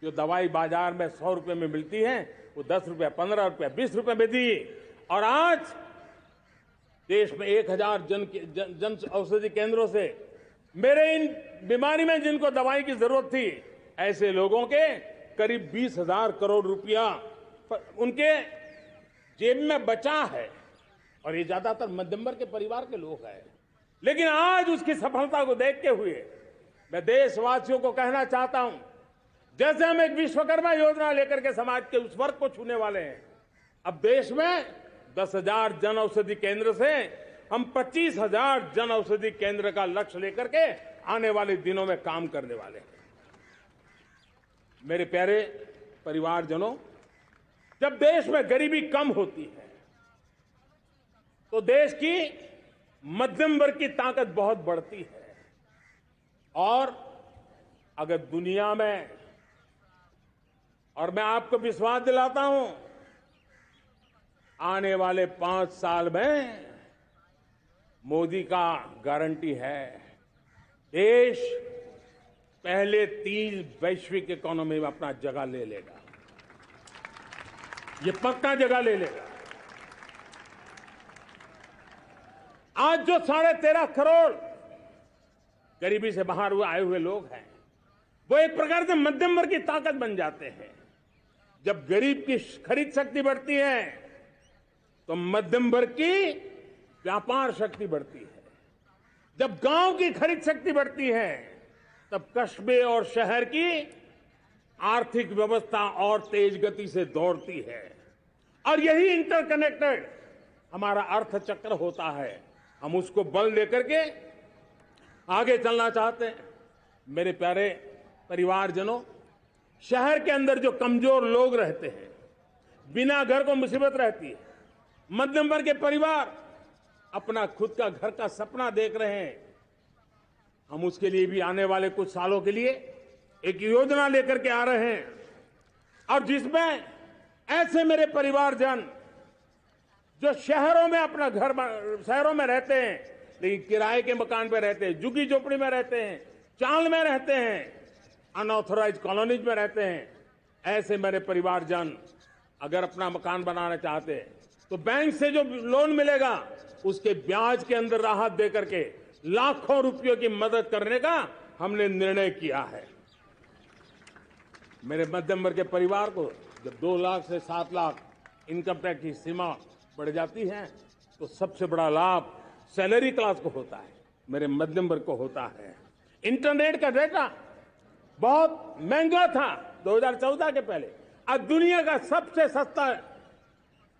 जो दवाई बाजार में 100 रुपए में मिलती है, वो 10 रुपया, 15 रुपया, 20 रुपए में दी। और आज देश में 1,000 जन औषधि केंद्रों से मेरे इन बीमारी में जिनको दवाई की जरूरत थी, ऐसे लोगों के करीब 20,000 करोड़ रुपया उनके जेब में बचा है। और ये ज्यादातर मध्यम वर्ग के परिवार के लोग हैं। लेकिन आज उसकी सफलता को देखते हुए मैं देशवासियों को कहना चाहता हूं, जैसे हम एक विश्वकर्मा योजना लेकर के समाज के उस वर्ग को छूने वाले हैं, अब देश में 10,000 जन औषधि केंद्र से हम 25,000 जन औषधि केंद्र का लक्ष्य लेकर के आने वाले दिनों में काम करने वाले हैं। मेरे प्यारे परिवारजनों, जब देश में गरीबी कम होती है तो देश की मध्यम वर्ग की ताकत बहुत बढ़ती है। और अगर दुनिया में, और मैं आपको विश्वास दिलाता हूं, आने वाले 5 साल में मोदी का गारंटी है, देश पहले 3 वैश्विक इकोनॉमी में अपना जगह ले लेगा। ये पक्का जगह ले लेगा। आज जो 13.5 करोड़ गरीबी से बाहर हुए आए हुए लोग हैं, वो एक प्रकार से मध्यम वर्ग की ताकत बन जाते हैं। जब गरीब की खरीद शक्ति बढ़ती है तो मध्यम वर्ग की व्यापार शक्ति बढ़ती है। जब गांव की खरीद शक्ति बढ़ती है तब कस्बे और शहर की आर्थिक व्यवस्था और तेज गति से दौड़ती है। और यही इंटरकनेक्टेड हमारा अर्थचक्र होता है। हम उसको बल लेकर के आगे चलना चाहते हैं। मेरे प्यारे परिवारजनों, शहर के अंदर जो कमजोर लोग रहते हैं, बिना घर को मुसीबत रहती है, मध्यम वर्ग के परिवार अपना खुद का घर का सपना देख रहे हैं, हम उसके लिए भी आने वाले कुछ सालों के लिए एक योजना लेकर के आ रहे हैं। और जिसमें ऐसे मेरे परिवारजन जो शहरों में अपना घर, शहरों में रहते हैं लेकिन किराए के मकान पे रहते हैं, झुग्गी झोपड़ी में रहते हैं, चाल में रहते हैं, अनऑथराइज कॉलोनीज में रहते हैं, ऐसे मेरे परिवारजन अगर अपना मकान बनाना चाहते हैं तो बैंक से जो लोन मिलेगा उसके ब्याज के अंदर राहत देकर के लाखों रुपयों की मदद करने का हमने निर्णय किया है। मेरे मध्यम वर्ग के परिवार को जब 2 लाख से 7 लाख इनकम टैक्स की सीमा बढ़ जाती है तो सबसे बड़ा लाभ सैलरी क्लास को होता है, मेरे मध्यम वर्ग को होता है। इंटरनेट का डेटा बहुत महंगा था 2014 के पहले, आज दुनिया का सबसे सस्ता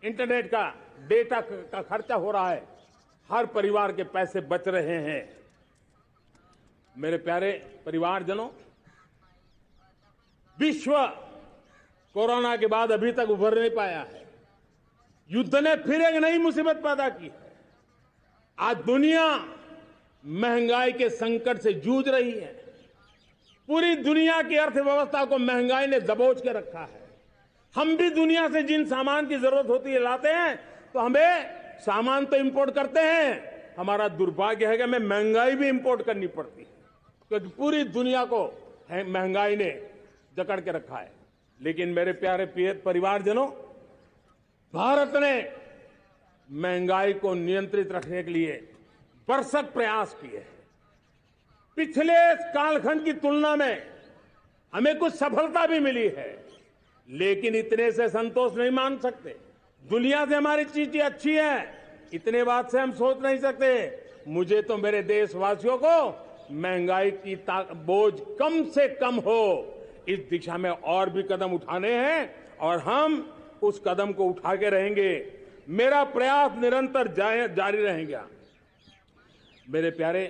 इंटरनेट का डेटा का खर्चा हो रहा है। हर परिवार के पैसे बच रहे हैं। मेरे प्यारे परिवारजनों, विश्व कोरोना के बाद अभी तक उभर नहीं पाया है। युद्ध ने फिर एक नई मुसीबत पैदा की है। आज दुनिया महंगाई के संकट से जूझ रही है। पूरी दुनिया की अर्थव्यवस्था को महंगाई ने दबोच के रखा है। हम भी दुनिया से जिन सामान की जरूरत होती है लाते हैं, तो हमें सामान तो इंपोर्ट करते हैं। हमारा दुर्भाग्य है कि हमें महंगाई भी इंपोर्ट करनी पड़ती है, क्योंकि पूरी दुनिया को महंगाई ने जकड़ के रखा है। लेकिन मेरे प्यारे परिवारजनों, भारत ने महंगाई को नियंत्रित रखने के लिए भरसक प्रयास किए हैं। पिछले कालखंड की तुलना में हमें कुछ सफलता भी मिली है, लेकिन इतने से संतोष नहीं मान सकते। दुनिया से हमारी चीजें अच्छी है, इतने बात से हम सोच नहीं सकते। मुझे तो मेरे देशवासियों को महंगाई की बोझ कम से कम हो, इस दिशा में और भी कदम उठाने हैं और हम उस कदम को उठा के रहेंगे। मेरा प्रयास निरंतर जारी रहेगा। मेरे प्यारे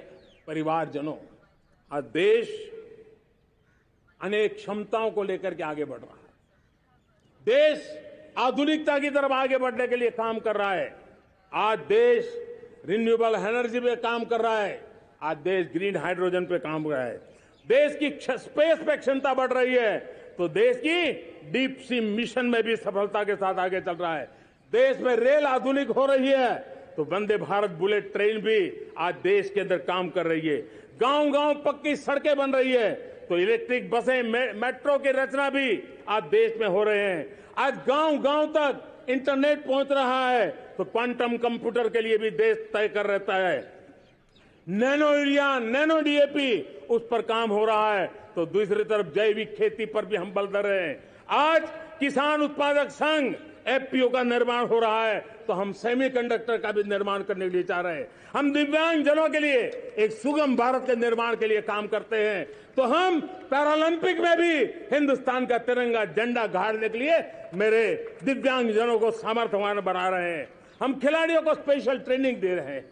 परिवारजनों, आज देश अनेक क्षमताओं को लेकर के आगे बढ़ रहा है। देश आधुनिकता की तरफ आगे बढ़ने के लिए काम कर रहा है। आज देश रिन्यूएबल एनर्जी पे काम कर रहा है। आज देश ग्रीन हाइड्रोजन पे काम कर रहा है। देश की स्पेस पे क्षमता बढ़ रही है, तो देश की डीप सी मिशन में भी सफलता के साथ आगे चल रहा है। देश में रेल आधुनिक हो रही है, तो वंदे भारत बुलेट ट्रेन भी आज देश के अंदर काम कर रही है। गांव गांव पक्की सड़कें बन रही है, तो इलेक्ट्रिक बसें, मेट्रो की रचना भी आज देश में हो रहे हैं। आज गांव गांव तक इंटरनेट पहुंच रहा है, तो क्वांटम कंप्यूटर के लिए भी देश तय कर रहता है। नैनो यूरिया, नैनो डीएपी, उस पर काम हो रहा है, तो दूसरी तरफ जैविक खेती पर भी हम बल दे रहे हैं। आज किसान उत्पादक संघ एफपीओ का निर्माण हो रहा है, तो हम सेमीकंडक्टर का भी निर्माण करने के लिए चाह रहे हैं। हम दिव्यांग जनों के लिए एक सुगम भारत के निर्माण के लिए काम करते हैं, तो हम पैरालंपिक में भी हिंदुस्तान का तिरंगा झंडा गाड़ने के लिए मेरे दिव्यांग जनों को सामर्थ्यवान बना रहे हैं। हम खिलाड़ियों को स्पेशल ट्रेनिंग दे रहे हैं।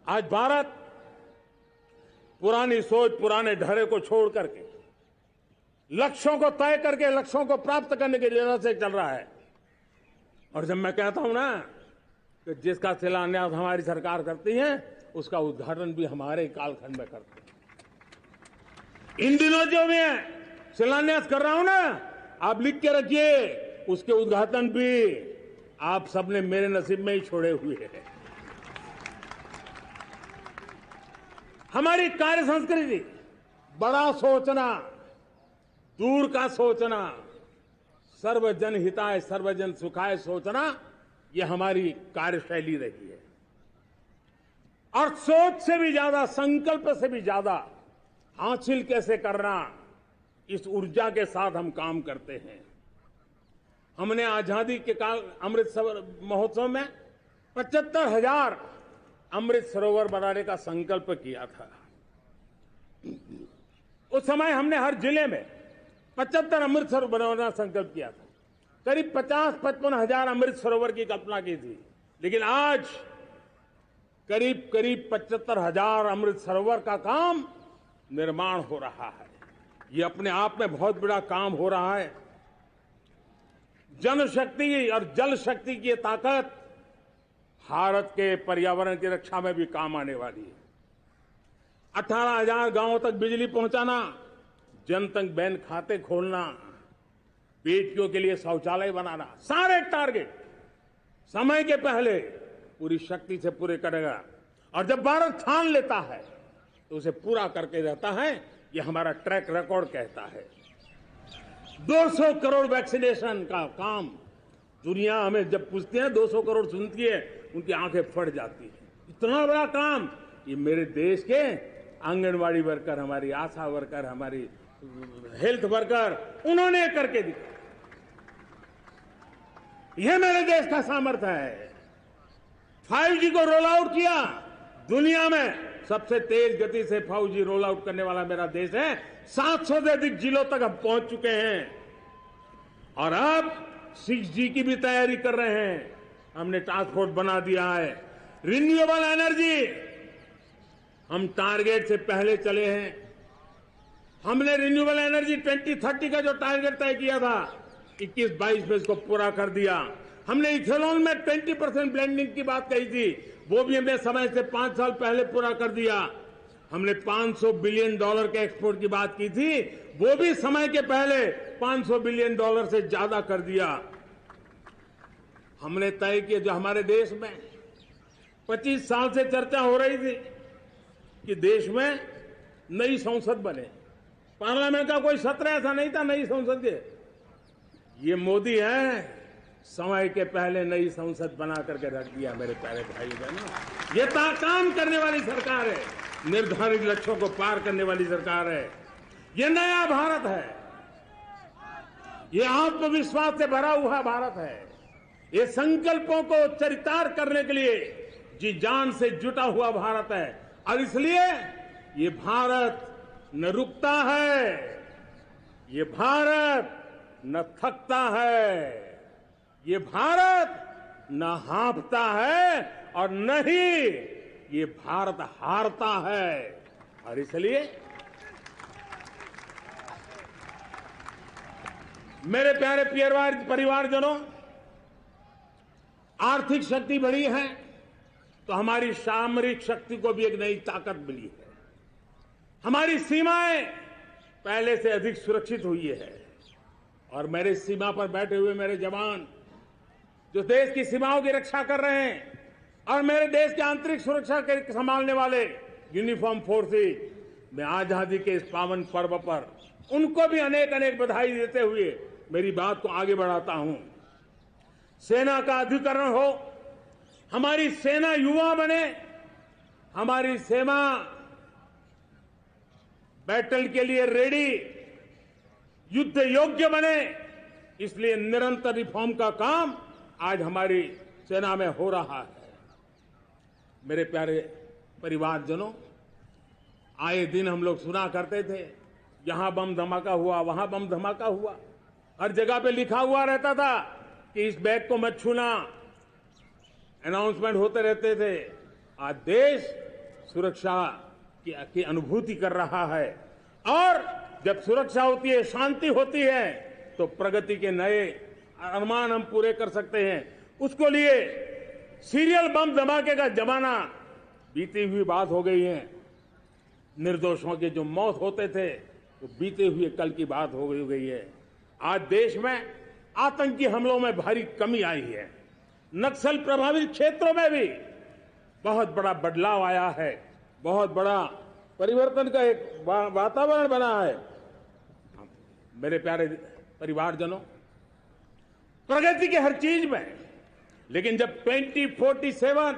आज भारत पुरानी सोच, पुराने ढर्रे को छोड़ करके लक्ष्यों को तय करके लक्ष्यों को प्राप्त करने की दिशा से चल रहा है। और जब मैं कहता हूं ना कि जिसका शिलान्यास हमारी सरकार करती है, उसका उद्घाटन भी हमारे कालखंड में करते हैं। इन दिनों जो मैं शिलान्यास कर रहा हूं ना, आप लिख के रखिए, उसके उद्घाटन भी आप सबने मेरे नसीब में ही छोड़े हुए हैं। हमारी कार्य संस्कृति बड़ा सोचना, दूर का सोचना, सर्वजन हिताय सर्वजन सुखाय सोचना, यह हमारी कार्यशैली रही है। और सोच से भी ज्यादा, संकल्प से भी ज्यादा हासिल कैसे करना, इस ऊर्जा के साथ हम काम करते हैं। हमने आजादी के काल अमृत महोत्सव में 75,000 अमृत सरोवर बनाने का संकल्प किया था। उस समय हमने हर जिले में 75 अमृत सरोवर बनाने का संकल्प किया था। करीब 50-55 हजार अमृत सरोवर की कल्पना की थी, लेकिन आज करीब 75,000 अमृत सरोवर का काम निर्माण हो रहा है। ये अपने आप में बहुत बड़ा काम हो रहा है। जनशक्ति और जल शक्ति की ताकत भारत के पर्यावरण की रक्षा में भी काम आने वाली है। 18,000 गांवों तक बिजली पहुंचाना, जनधन बैंक खाते खोलना, बेटियों के लिए शौचालय बनाना, सारे टारगेट समय के पहले पूरी शक्ति से पूरे करेगा। और जब भारत ठान लेता है तो उसे पूरा करके रहता है। ये हमारा ट्रैक रिकॉर्ड कहता है। 200 करोड़ वैक्सीनेशन का काम, दुनिया हमें जब पूछती है 200 करोड़ सुनती है, उनकी आंखें फट जाती है। इतना बड़ा काम ये मेरे देश के आंगनवाड़ी वर्कर, हमारी आशा वर्कर, हमारी हेल्थ वर्कर, उन्होंने करके दिखाया। यह मेरे देश का सामर्थ्य है। 5G को रोल आउट किया, दुनिया में सबसे तेज गति से 5G रोल आउट करने वाला मेरा देश है। 700 से अधिक जिलों तक हम पहुंच चुके हैं और अब 6G की भी तैयारी कर रहे हैं। हमने टास्क फोर्स बना दिया है। रिन्यूएबल एनर्जी, हम टारगेट से पहले चले हैं। हमने रिन्यूएबल एनर्जी 2030 का जो टारगेट तय किया था, 21-22 में इसको पूरा कर दिया। हमने इथेनॉल में 20% ब्लेंडिंग की बात कही थी, वो भी हमने समय से 5 साल पहले पूरा कर दिया। हमने $500 बिलियन के एक्सपोर्ट की बात की थी, वो भी समय के पहले $500 बिलियन से ज्यादा कर दिया। हमने तय किया, जो हमारे देश में 25 साल से चर्चा हो रही थी कि देश में नई संसद बने, पार्लियामेंट का कोई सत्र ऐसा नहीं था नई संसद के। ये मोदी है, समय के पहले नई संसद बना करके रख दिया। मेरे प्यारे भाई बहनों, ये काम करने वाली सरकार है, निर्धारित लक्ष्यों को पार करने वाली सरकार है। ये नया भारत है, ये आत्मविश्वास से भरा हुआ भारत है, ये संकल्पों को चरितार्थ करने के लिए जी जान से जुटा हुआ भारत है। और इसलिए ये भारत न रुकता है, ये भारत न थकता है, ये भारत न हाँफता है और न ही ये भारत हारता है। और इसलिए मेरे प्यारे परिवारजनों, आर्थिक शक्ति बढ़ी है तो हमारी सामरिक शक्ति को भी एक नई ताकत मिली है। हमारी सीमाएं पहले से अधिक सुरक्षित हुई है और मेरे सीमा पर बैठे हुए मेरे जवान जो देश की सीमाओं की रक्षा कर रहे हैं और मेरे देश की आंतरिक सुरक्षा के संभालने वाले यूनिफॉर्म फोर्सेस, मैं आजादी के इस पावन पर्व पर उनको भी अनेक अनेक बधाई देते हुए मेरी बात को आगे बढ़ाता हूं। सेना का अधिकरण हो, हमारी सेना युवा बने, हमारी सेना बैटल के लिए रेडी, युद्ध योग्य बने, इसलिए निरंतर रिफॉर्म का काम आज हमारी सेना में हो रहा है। मेरे प्यारे परिवारजनों, आए दिन हम लोग सुना करते थे, यहां बम धमाका हुआ, वहां बम धमाका हुआ, हर जगह पे लिखा हुआ रहता था कि इस बैग को मत छूना, अनाउंसमेंट होते रहते थे। आज देश सुरक्षा की अनुभूति कर रहा है और जब सुरक्षा होती है, शांति होती है, तो प्रगति के नए अरमान हम पूरे कर सकते हैं। उसको लिए सीरियल बम धमाके का जमाना बीती हुई बात हो गई है। निर्दोषों की जो मौत होते थे वो बीते हुए कल की बात हो गई है। आज देश में आतंकी हमलों में भारी कमी आई है, नक्सल प्रभावित क्षेत्रों में भी बहुत बड़ा बदलाव आया है, बहुत बड़ा परिवर्तन का एक वातावरण बना है। मेरे प्यारे परिवारजनों, प्रगति के हर चीज में, लेकिन जब 2047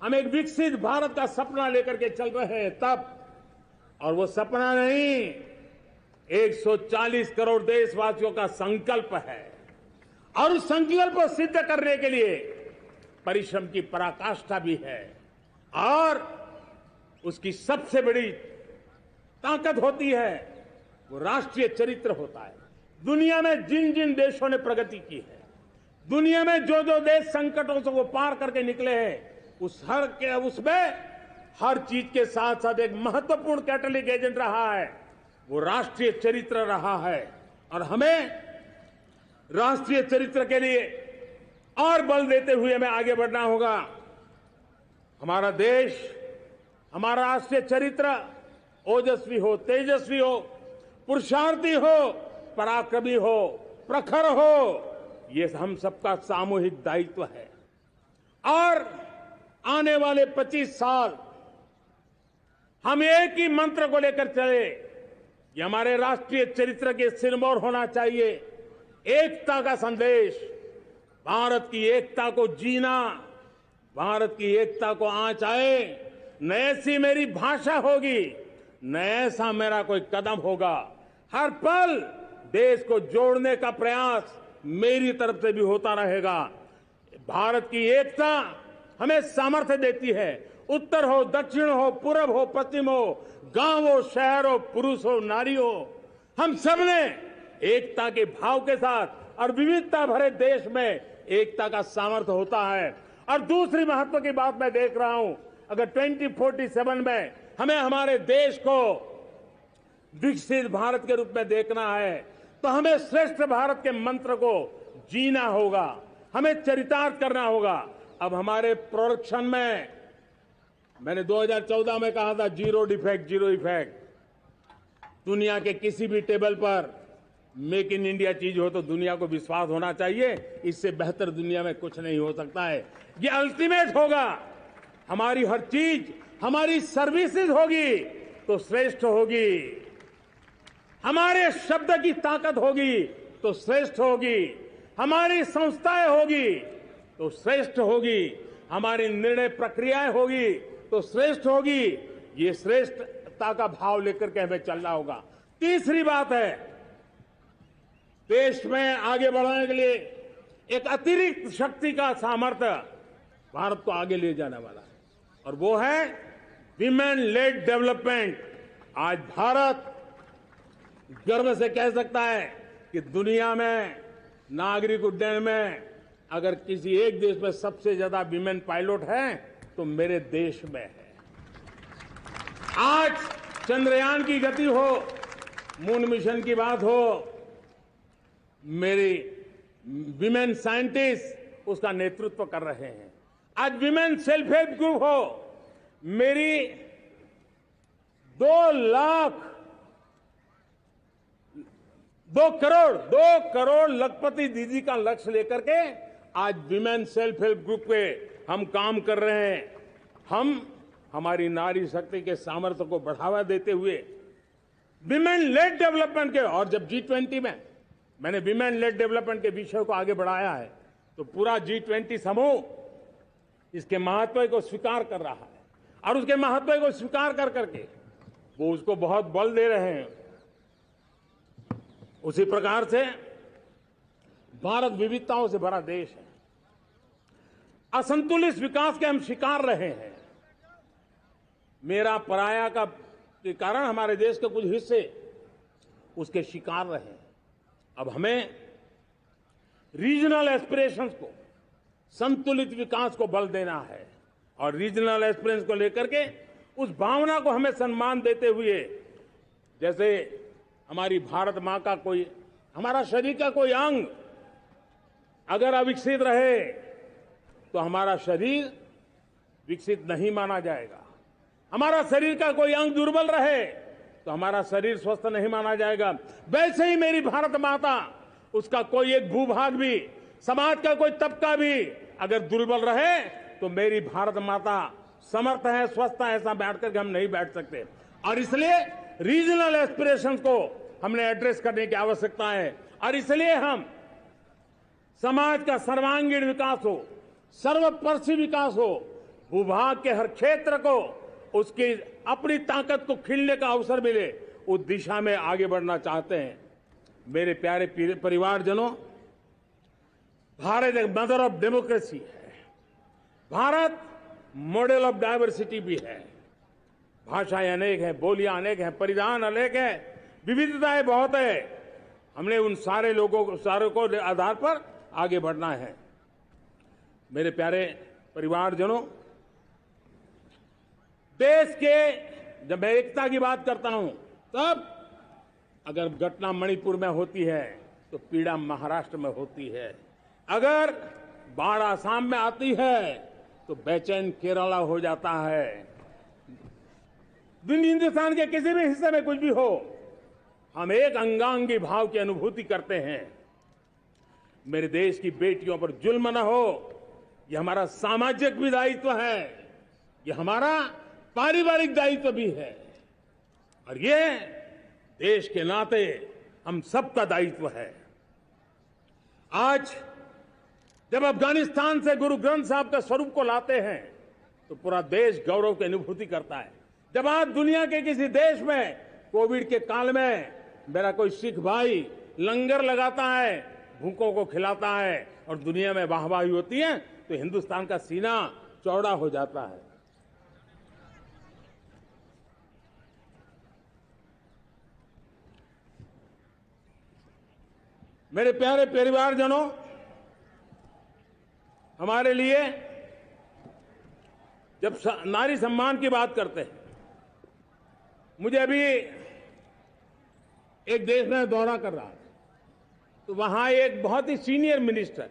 हम एक विकसित भारत का सपना लेकर के चल रहे हैं तब, और वो सपना नहीं, 140 करोड़ देशवासियों का संकल्प है और उस संकल्प को सिद्ध करने के लिए परिश्रम की पराकाष्ठा भी है। और उसकी सबसे बड़ी ताकत होती है वो राष्ट्रीय चरित्र होता है। दुनिया में जिन जिन देशों ने प्रगति की है, दुनिया में जो जो देश संकटों से वो पार करके निकले हैं, उसमें हर चीज के साथ साथ एक महत्वपूर्ण कैटलिक एजेंट रहा है, वो राष्ट्रीय चरित्र रहा है। और हमें राष्ट्रीय चरित्र के लिए और बल देते हुए हमें आगे बढ़ना होगा। हमारा देश, हमारा राष्ट्रीय चरित्र ओजस्वी हो, तेजस्वी हो, पुरुषार्थी हो, पराक्रमी हो, प्रखर हो, ये हम सबका सामूहिक दायित्व है। और आने वाले 25 साल हम एक ही मंत्र को लेकर चले, ये हमारे राष्ट्रीय चरित्र के सिरमौर होना चाहिए, एकता का संदेश, भारत की एकता को जीना, भारत की एकता को आंच आए, न ऐसी मेरी भाषा होगी, न ऐसा मेरा कोई कदम होगा। हर पल देश को जोड़ने का प्रयास मेरी तरफ से भी होता रहेगा। भारत की एकता हमें सामर्थ्य देती है। उत्तर हो, दक्षिण हो, पूर्व हो, पश्चिम हो, गांव हो, शहर हो, पुरुष हो, नारी हो, हम सबने एकता के भाव के साथ और विविधता भरे देश में एकता का सामर्थ्य होता है। और दूसरी महत्व की बात मैं देख रहा हूं, अगर 2047 में हमें हमारे देश को विकसित भारत के रूप में देखना है तो हमें श्रेष्ठ भारत के मंत्र को जीना होगा, हमें चरितार्थ करना होगा। अब हमारे प्रोडक्शन में, मैंने 2014 में कहा था जीरो डिफेक्ट जीरो इफेक्ट। दुनिया के किसी भी टेबल पर मेक इन इंडिया चीज हो तो दुनिया को विश्वास होना चाहिए, इससे बेहतर दुनिया में कुछ नहीं हो सकता है। ये अल्टीमेट होगा। हमारी हर चीज, हमारी सर्विसेज होगी तो श्रेष्ठ होगी, हमारे शब्द की ताकत होगी तो श्रेष्ठ होगी, हमारी संस्थाएं होगी तो श्रेष्ठ होगी, हमारी निर्णय प्रक्रियाएं होगी तो श्रेष्ठ होगी। ये श्रेष्ठता का भाव लेकर के हमें चलना होगा। तीसरी बात है, देश में आगे बढ़ाने के लिए एक अतिरिक्त शक्ति का सामर्थ्य भारत को आगे ले जाने वाला है, और वो है विमेन लेड डेवलपमेंट। आज भारत गर्व से कह सकता है कि दुनिया में नागरिक उड्डयन में अगर किसी एक देश में सबसे ज्यादा विमेन पायलट है तो मेरे देश में है। आज चंद्रयान की गति हो, मून मिशन की बात हो, मेरी विमेन साइंटिस्ट उसका नेतृत्व कर रहे हैं। आज विमेन सेल्फ हेल्प ग्रुप हो, मेरी 2 करोड़ लखपति दीदी का लक्ष्य लेकर के आज विमेन सेल्फ हेल्प ग्रुप पे हम काम कर रहे हैं। हम हमारी नारी शक्ति के सामर्थ्य को बढ़ावा देते हुए विमेन लेड डेवलपमेंट के, और जब G20 में मैंने विमेन लेड डेवलपमेंट के विषय को आगे बढ़ाया है तो पूरा G20 समूह इसके महत्व को स्वीकार कर रहा है, और उसके महत्व को स्वीकार कर करके वो उसको बहुत बल दे रहे हैं। उसी प्रकार से भारत विविधताओं से भरा देश है। असंतुलित विकास के हम शिकार रहे हैं। मेरा पराया का के कारण हमारे देश के कुछ हिस्से उसके शिकार रहे हैं। अब हमें रीजनल एस्पिरेशंस को, संतुलित विकास को बल देना है, और रीजनल एस्पिरेशंस को लेकर के उस भावना को हमें सम्मान देते हुए, जैसे हमारी भारत मां का कोई, हमारा शरीर का कोई अंग अगर अविकसित रहे तो हमारा शरीर विकसित नहीं माना जाएगा। हमारा शरीर का कोई अंग दुर्बल रहे तो हमारा शरीर स्वस्थ नहीं माना जाएगा। वैसे ही मेरी भारत माता, उसका कोई एक भूभाग भी, समाज का कोई तबका भी अगर दुर्बल रहे तो मेरी भारत माता समर्थ है, स्वस्थ है, ऐसा बैठ करके हम नहीं बैठ सकते। और इसलिए रीजनल एस्पिरेशंस को हमने एड्रेस करने की आवश्यकता है, और इसलिए हम समाज का सर्वांगीण विकास हो, सर्वस्पर्शी विकास हो, भूभाग के हर क्षेत्र को उसकी अपनी ताकत को खिलने का अवसर मिले, उस दिशा में आगे बढ़ना चाहते हैं। मेरे प्यारे परिवारजनों, भारत एक मदर ऑफ डेमोक्रेसी है। भारत मॉडल ऑफ डायवर्सिटी भी है। भाषाएं अनेक हैं, बोलियां अनेक हैं, परिधान अनेक हैं, विविधताएं बहुत है। हमने उन सारे लोगों को, सारों को आधार पर आगे बढ़ना है। मेरे प्यारे परिवारजनों, देश के, जब मैं एकता की बात करता हूं, तब अगर घटना मणिपुर में होती है तो पीड़ा महाराष्ट्र में होती है, अगर बाढ़ आसाम में आती है तो बेचैन केरला हो जाता है। हिंदुस्तान के किसी भी हिस्से में कुछ भी हो, हम एक अंगांगी भाव की अनुभूति करते हैं। मेरे देश की बेटियों पर जुल्म न हो, यह हमारा सामाजिक भी दायित्व है, यह हमारा पारिवारिक दायित्व भी है, और ये देश के नाते हम सबका दायित्व है। आज जब अफगानिस्तान से गुरु ग्रंथ साहब के स्वरूप को लाते हैं तो पूरा देश गौरव की अनुभूति करता है। जब आज दुनिया के किसी देश में कोविड के काल में मेरा कोई सिख भाई लंगर लगाता है, भूखों को खिलाता है, और दुनिया में वाहवाही होती है, तो हिंदुस्तान का सीना चौड़ा हो जाता है। मेरे प्यारे परिवारजनों, हमारे लिए जब नारी सम्मान की बात करते हैं, मुझे अभी एक देश में दौरा कर रहा था, तो वहां एक बहुत ही सीनियर मिनिस्टर,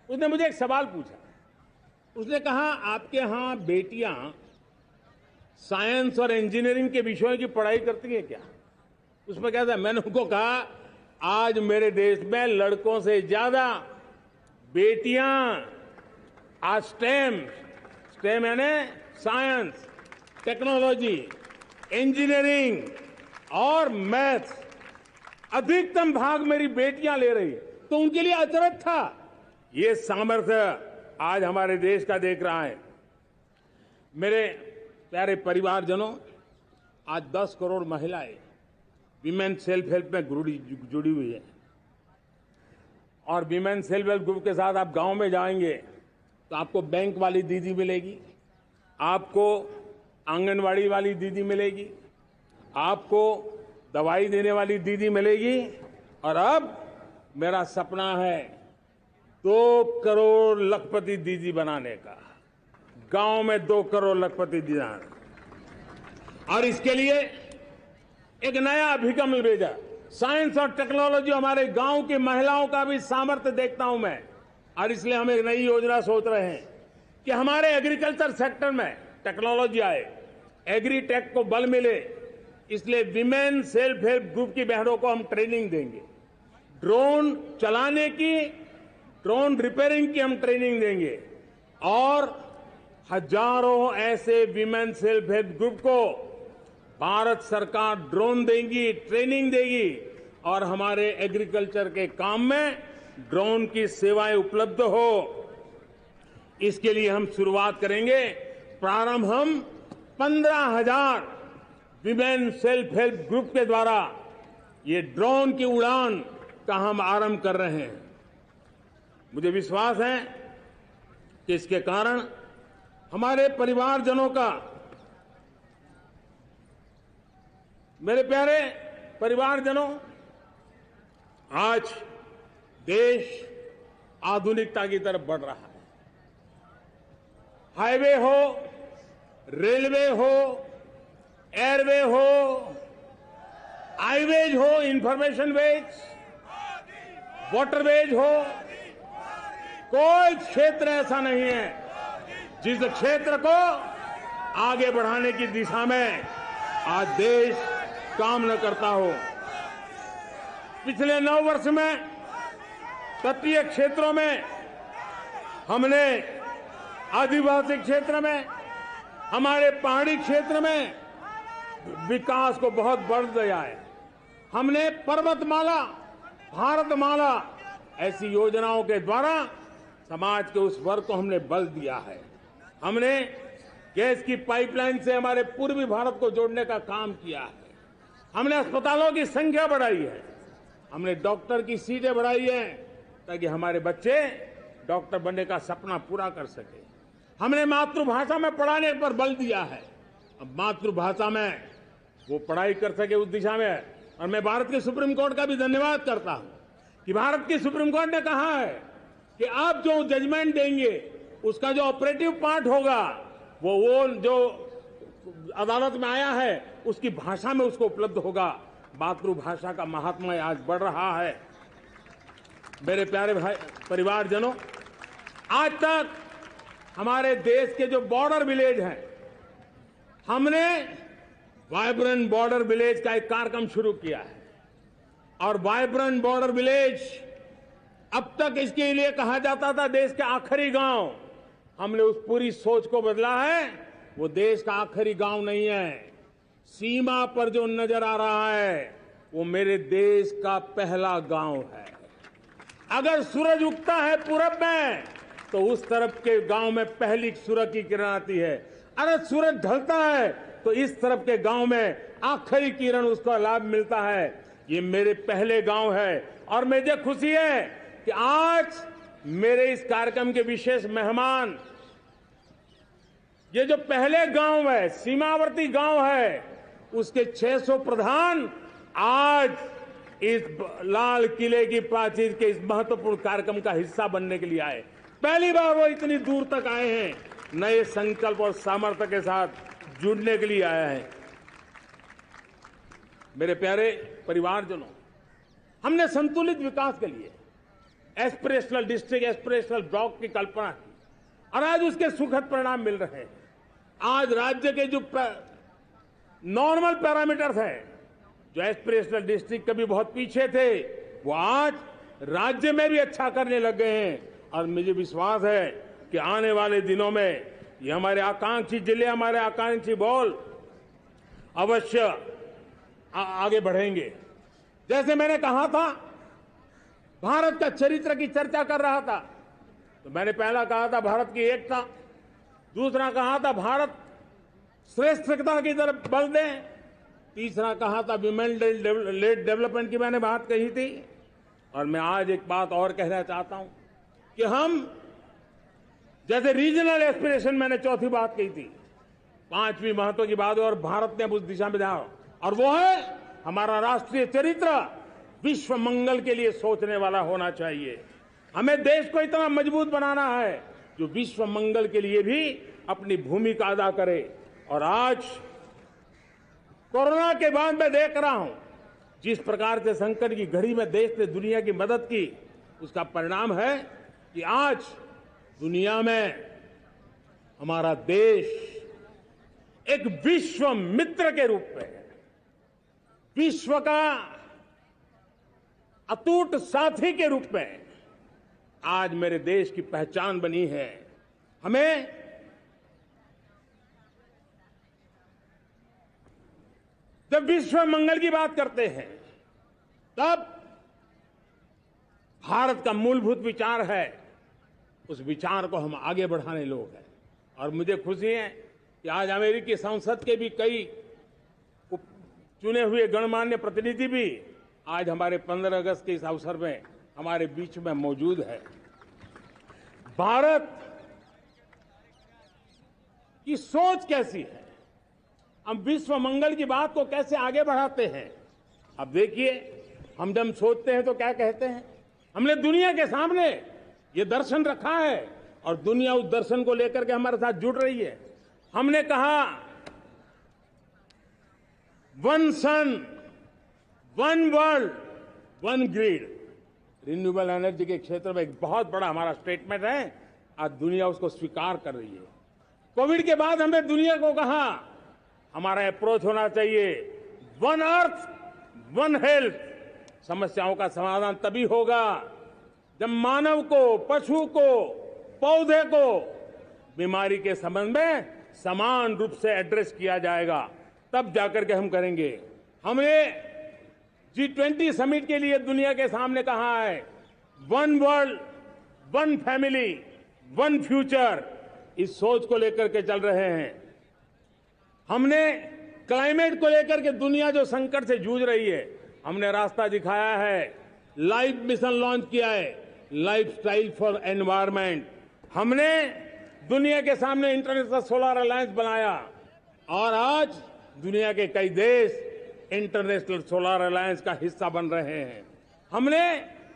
उसने मुझे एक सवाल पूछा। उसने कहा, आपके यहां बेटियां साइंस और इंजीनियरिंग के विषयों की पढ़ाई करती हैं क्या? उसमें क्या था? मैंने उनको कहा, आज मेरे देश में लड़कों से ज्यादा बेटियां आज स्टेम यानी साइंस, टेक्नोलॉजी, इंजीनियरिंग और मैथ्स, अधिकतम भाग मेरी बेटियां ले रही। तो उनके लिए अचरज था। ये सामर्थ्य आज हमारे देश का देख रहा है। मेरे प्यारे परिवारजनों, आज 10 करोड़ महिलाएं विमेन सेल्फ हेल्प में जुड़ी हुई है। और विमेन सेल्फ हेल्प ग्रुप के साथ आप गांव में जाएंगे तो आपको बैंक वाली दीदी मिलेगी, आपको आंगनवाड़ी वाली दीदी मिलेगी, आपको दवाई देने वाली दीदी मिलेगी। और अब मेरा सपना है 2 करोड़ लखपति दीदी बनाने का, गांव में 2 करोड़ लखपति दीदी। और इसके लिए एक नया अभिगम भेजा। साइंस और टेक्नोलॉजी, हमारे गांव की महिलाओं का भी सामर्थ्य देखता हूं मैं। और इसलिए हम एक नई योजना सोच रहे हैं कि हमारे एग्रीकल्चर सेक्टर में टेक्नोलॉजी आए, एग्रीटेक को बल मिले। इसलिए विमेन सेल्फ हेल्प ग्रुप की बहनों को हम ट्रेनिंग देंगे, ड्रोन चलाने की, ड्रोन रिपेयरिंग की हम ट्रेनिंग देंगे। और हजारों ऐसे विमेन सेल्फ हेल्प ग्रुप को भारत सरकार ड्रोन देगी, ट्रेनिंग देगी। और हमारे एग्रीकल्चर के काम में ड्रोन की सेवाएं उपलब्ध हो, इसके लिए हम शुरुआत करेंगे। प्रारंभ हम 15,000 विमेन सेल्फ हेल्प ग्रुप के द्वारा ये ड्रोन की उड़ान का हम आरंभ कर रहे हैं। मुझे विश्वास है कि इसके कारण हमारे परिवारजनों का, मेरे प्यारे परिवारजनों, आज देश आधुनिकता की तरफ बढ़ रहा है। हाईवे हो, रेलवे हो, एयरवे हो, हाईवेज हो, इंफॉर्मेशन वेज, वाटरवेज हो, कोई क्षेत्र ऐसा नहीं है जिस क्षेत्र को आगे बढ़ाने की दिशा में आज देश काम न करता हो। पिछले 9 वर्ष में तटीय क्षेत्रों में हमने, आदिवासी क्षेत्र में, हमारे पहाड़ी क्षेत्र में विकास को बहुत बढ़ दिया है। हमने पर्वतमाला, भारतमाला ऐसी योजनाओं के द्वारा समाज के उस वर्ग को हमने बल दिया है। हमने गैस की पाइपलाइन से हमारे पूर्वी भारत को जोड़ने का काम किया है। हमने अस्पतालों की संख्या बढ़ाई है, हमने डॉक्टर की सीटें बढ़ाई है ताकि हमारे बच्चे डॉक्टर बनने का सपना पूरा कर सके। हमने मातृभाषा में पढ़ाने पर बल दिया है, अब मातृभाषा में वो पढ़ाई कर सके उस दिशा में। और मैं भारत के सुप्रीम कोर्ट का भी धन्यवाद करता हूं कि भारत की सुप्रीम कोर्ट ने कहा है कि आप जो जजमेंट देंगे उसका जो ऑपरेटिव पार्ट होगा वो जो अदालत में आया है उसकी भाषा में उसको उपलब्ध होगा। मातृभाषा का महात्म्य आज बढ़ रहा है। मेरे प्यारे भाई परिवारजनों, आज तक हमारे देश के जो बॉर्डर विलेज हैं, हमने वाइब्रेंट बॉर्डर विलेज का एक कार्यक्रम शुरू किया है। और वाइब्रेंट बॉर्डर विलेज, अब तक इसके लिए कहा जाता था देश के आखिरी गांव। हमने उस पूरी सोच को बदला है, वो देश का आखिरी गांव नहीं है। सीमा पर जो नजर आ रहा है वो मेरे देश का पहला गांव है। अगर सूरज उगता है पूरब में तो उस तरफ के गांव में पहली सूरज की किरण आती है। अगर सूरज ढलता है तो इस तरफ के गांव में आखिरी किरण उसका लाभ मिलता है। ये मेरे पहले गांव है और मुझे खुशी है कि आज मेरे इस कार्यक्रम के विशेष मेहमान, ये जो पहले गांव है, सीमावर्ती गांव है, उसके 600 प्रधान आज इस लाल किले की प्राचीर के इस महत्वपूर्ण कार्यक्रम का हिस्सा बनने के लिए आए। पहली बार वो इतनी दूर तक आए हैं, नए संकल्प और सामर्थ्य के साथ जुड़ने के लिए आया है। मेरे प्यारे परिवारजनों, हमने संतुलित विकास के लिए एस्पिरेशनल डिस्ट्रिक्ट, एस्पिरेशनल ब्लॉक की कल्पना की और आज उसके सुखद परिणाम मिल रहे हैं। आज राज्य के जो नॉर्मल पैरामीटर्स हैं, जो एस्पिरेशनल डिस्ट्रिक्ट कभी बहुत पीछे थे, वो आज राज्य में भी अच्छा करने लग गए हैं और मुझे विश्वास है कि आने वाले दिनों में ये हमारे आकांक्षी जिले, हमारे आकांक्षी बॉल अवश्य आगे बढ़ेंगे। जैसे मैंने कहा था, भारत का चरित्र की चर्चा कर रहा था, तो मैंने पहला कहा था भारत की एकता, दूसरा कहा था भारत श्रेष्ठता की तरफ बल दें, तीसरा कहा था विमेन लेड डेवलपमेंट की मैंने बात कही थी। और मैं आज एक बात और कहना चाहता हूं कि हम जैसे रीजनल एस्पिरेशन, मैंने चौथी बात कही थी, पांचवी महत्व की बात और भारत ने उस दिशा में जाओ, और वो है हमारा राष्ट्रीय चरित्र विश्व मंगल के लिए सोचने वाला होना चाहिए। हमें देश को इतना मजबूत बनाना है जो विश्व मंगल के लिए भी अपनी भूमिका अदा करे। और आज कोरोना के बाद मैं देख रहा हूं जिस प्रकार से संकट की घड़ी में देश ने दुनिया की मदद की, उसका परिणाम है कि आज दुनिया में हमारा देश एक विश्व मित्र के रूप में, विश्व का अटूट साथी के रूप में आज मेरे देश की पहचान बनी है। हमें जब विश्व मंगल की बात करते हैं, तब भारत का मूलभूत विचार है, उस विचार को हम आगे बढ़ाने लोग हैं। और मुझे खुशी है कि आज अमेरिकी संसद के भी कई चुने हुए गणमान्य प्रतिनिधि भी आज हमारे 15 अगस्त के इस अवसर में हमारे बीच में मौजूद है। भारत की सोच कैसी है, हम विश्व मंगल की बात को कैसे आगे बढ़ाते हैं। अब देखिए, हम जब सोचते हैं तो क्या कहते हैं, हमने दुनिया के सामने ये दर्शन रखा है और दुनिया उस दर्शन को लेकर के हमारे साथ जुड़ रही है। हमने कहा one sun, one world, one grid. Renewable energy के क्षेत्र में एक बहुत बड़ा हमारा स्टेटमेंट है, आज दुनिया उसको स्वीकार कर रही है। कोविड के बाद हमने दुनिया को कहा हमारा अप्रोच होना चाहिए वन अर्थ, वन हेल्थ। समस्याओं का समाधान तभी होगा जब मानव को, पशु को, पौधे को बीमारी के संबंध में समान रूप से एड्रेस किया जाएगा, तब जाकर के हम करेंगे। हमने G20 समिट के लिए दुनिया के सामने कहा है one world, one family, one future. इस सोच को लेकर के चल रहे हैं। हमने क्लाइमेट को लेकर के दुनिया जो संकट से जूझ रही है, हमने रास्ता दिखाया है, लाइफ मिशन लॉन्च किया है, लाइफस्टाइल फॉर एनवायरमेंट। हमने दुनिया के सामने इंटरनेशनल सोलर अलायंस बनाया और आज दुनिया के कई देश इंटरनेशनल सोलर अलायंस का हिस्सा बन रहे हैं। हमने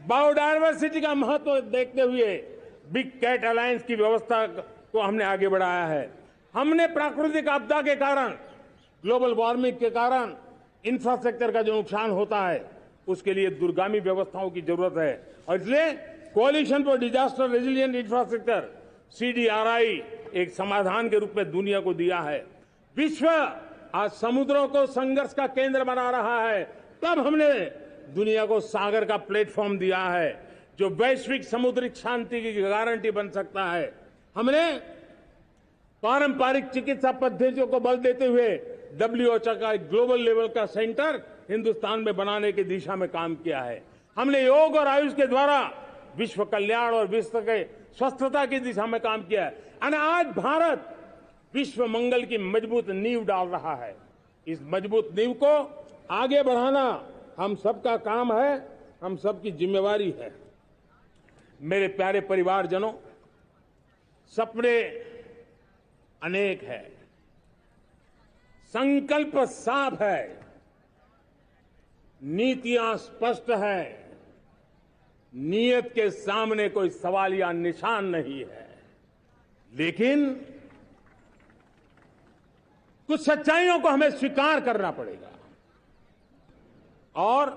बायोडायवर्सिटी का महत्व देखते हुए बिग कैट अलायंस की व्यवस्था को हमने आगे बढ़ाया है। हमने प्राकृतिक आपदा के कारण, ग्लोबल वार्मिंग के कारण इंफ्रास्ट्रक्चर का जो नुकसान होता है, उसके लिए दूरगामी व्यवस्थाओं की जरूरत है और इसलिए coalition for disaster resilient infrastructure CDRI एक समाधान के रूप में दुनिया को दिया है। विश्व आज समुद्रों को संघर्ष का केंद्र बना रहा है, तब हमने दुनिया को सागर का प्लेटफॉर्म दिया है जो वैश्विक समुद्री शांति की गारंटी बन सकता है। हमने पारंपरिक चिकित्सा पद्धतियों को बल देते हुए WHO का ग्लोबल लेवल का सेंटर हिंदुस्तान में बनाने की दिशा में काम किया है। हमने योग और आयुष के द्वारा विश्व कल्याण और विश्व के स्वस्थता की दिशा में काम किया है और आज भारत विश्व मंगल की मजबूत नींव डाल रहा है। इस मजबूत नींव को आगे बढ़ाना हम सबका काम है, हम सबकी जिम्मेवारी है। मेरे प्यारे परिवारजनों, सपने अनेक है, संकल्प साफ है, नीतियां स्पष्ट है, नियत के सामने कोई सवाल या निशान नहीं है, लेकिन कुछ सच्चाइयों को हमें स्वीकार करना पड़ेगा और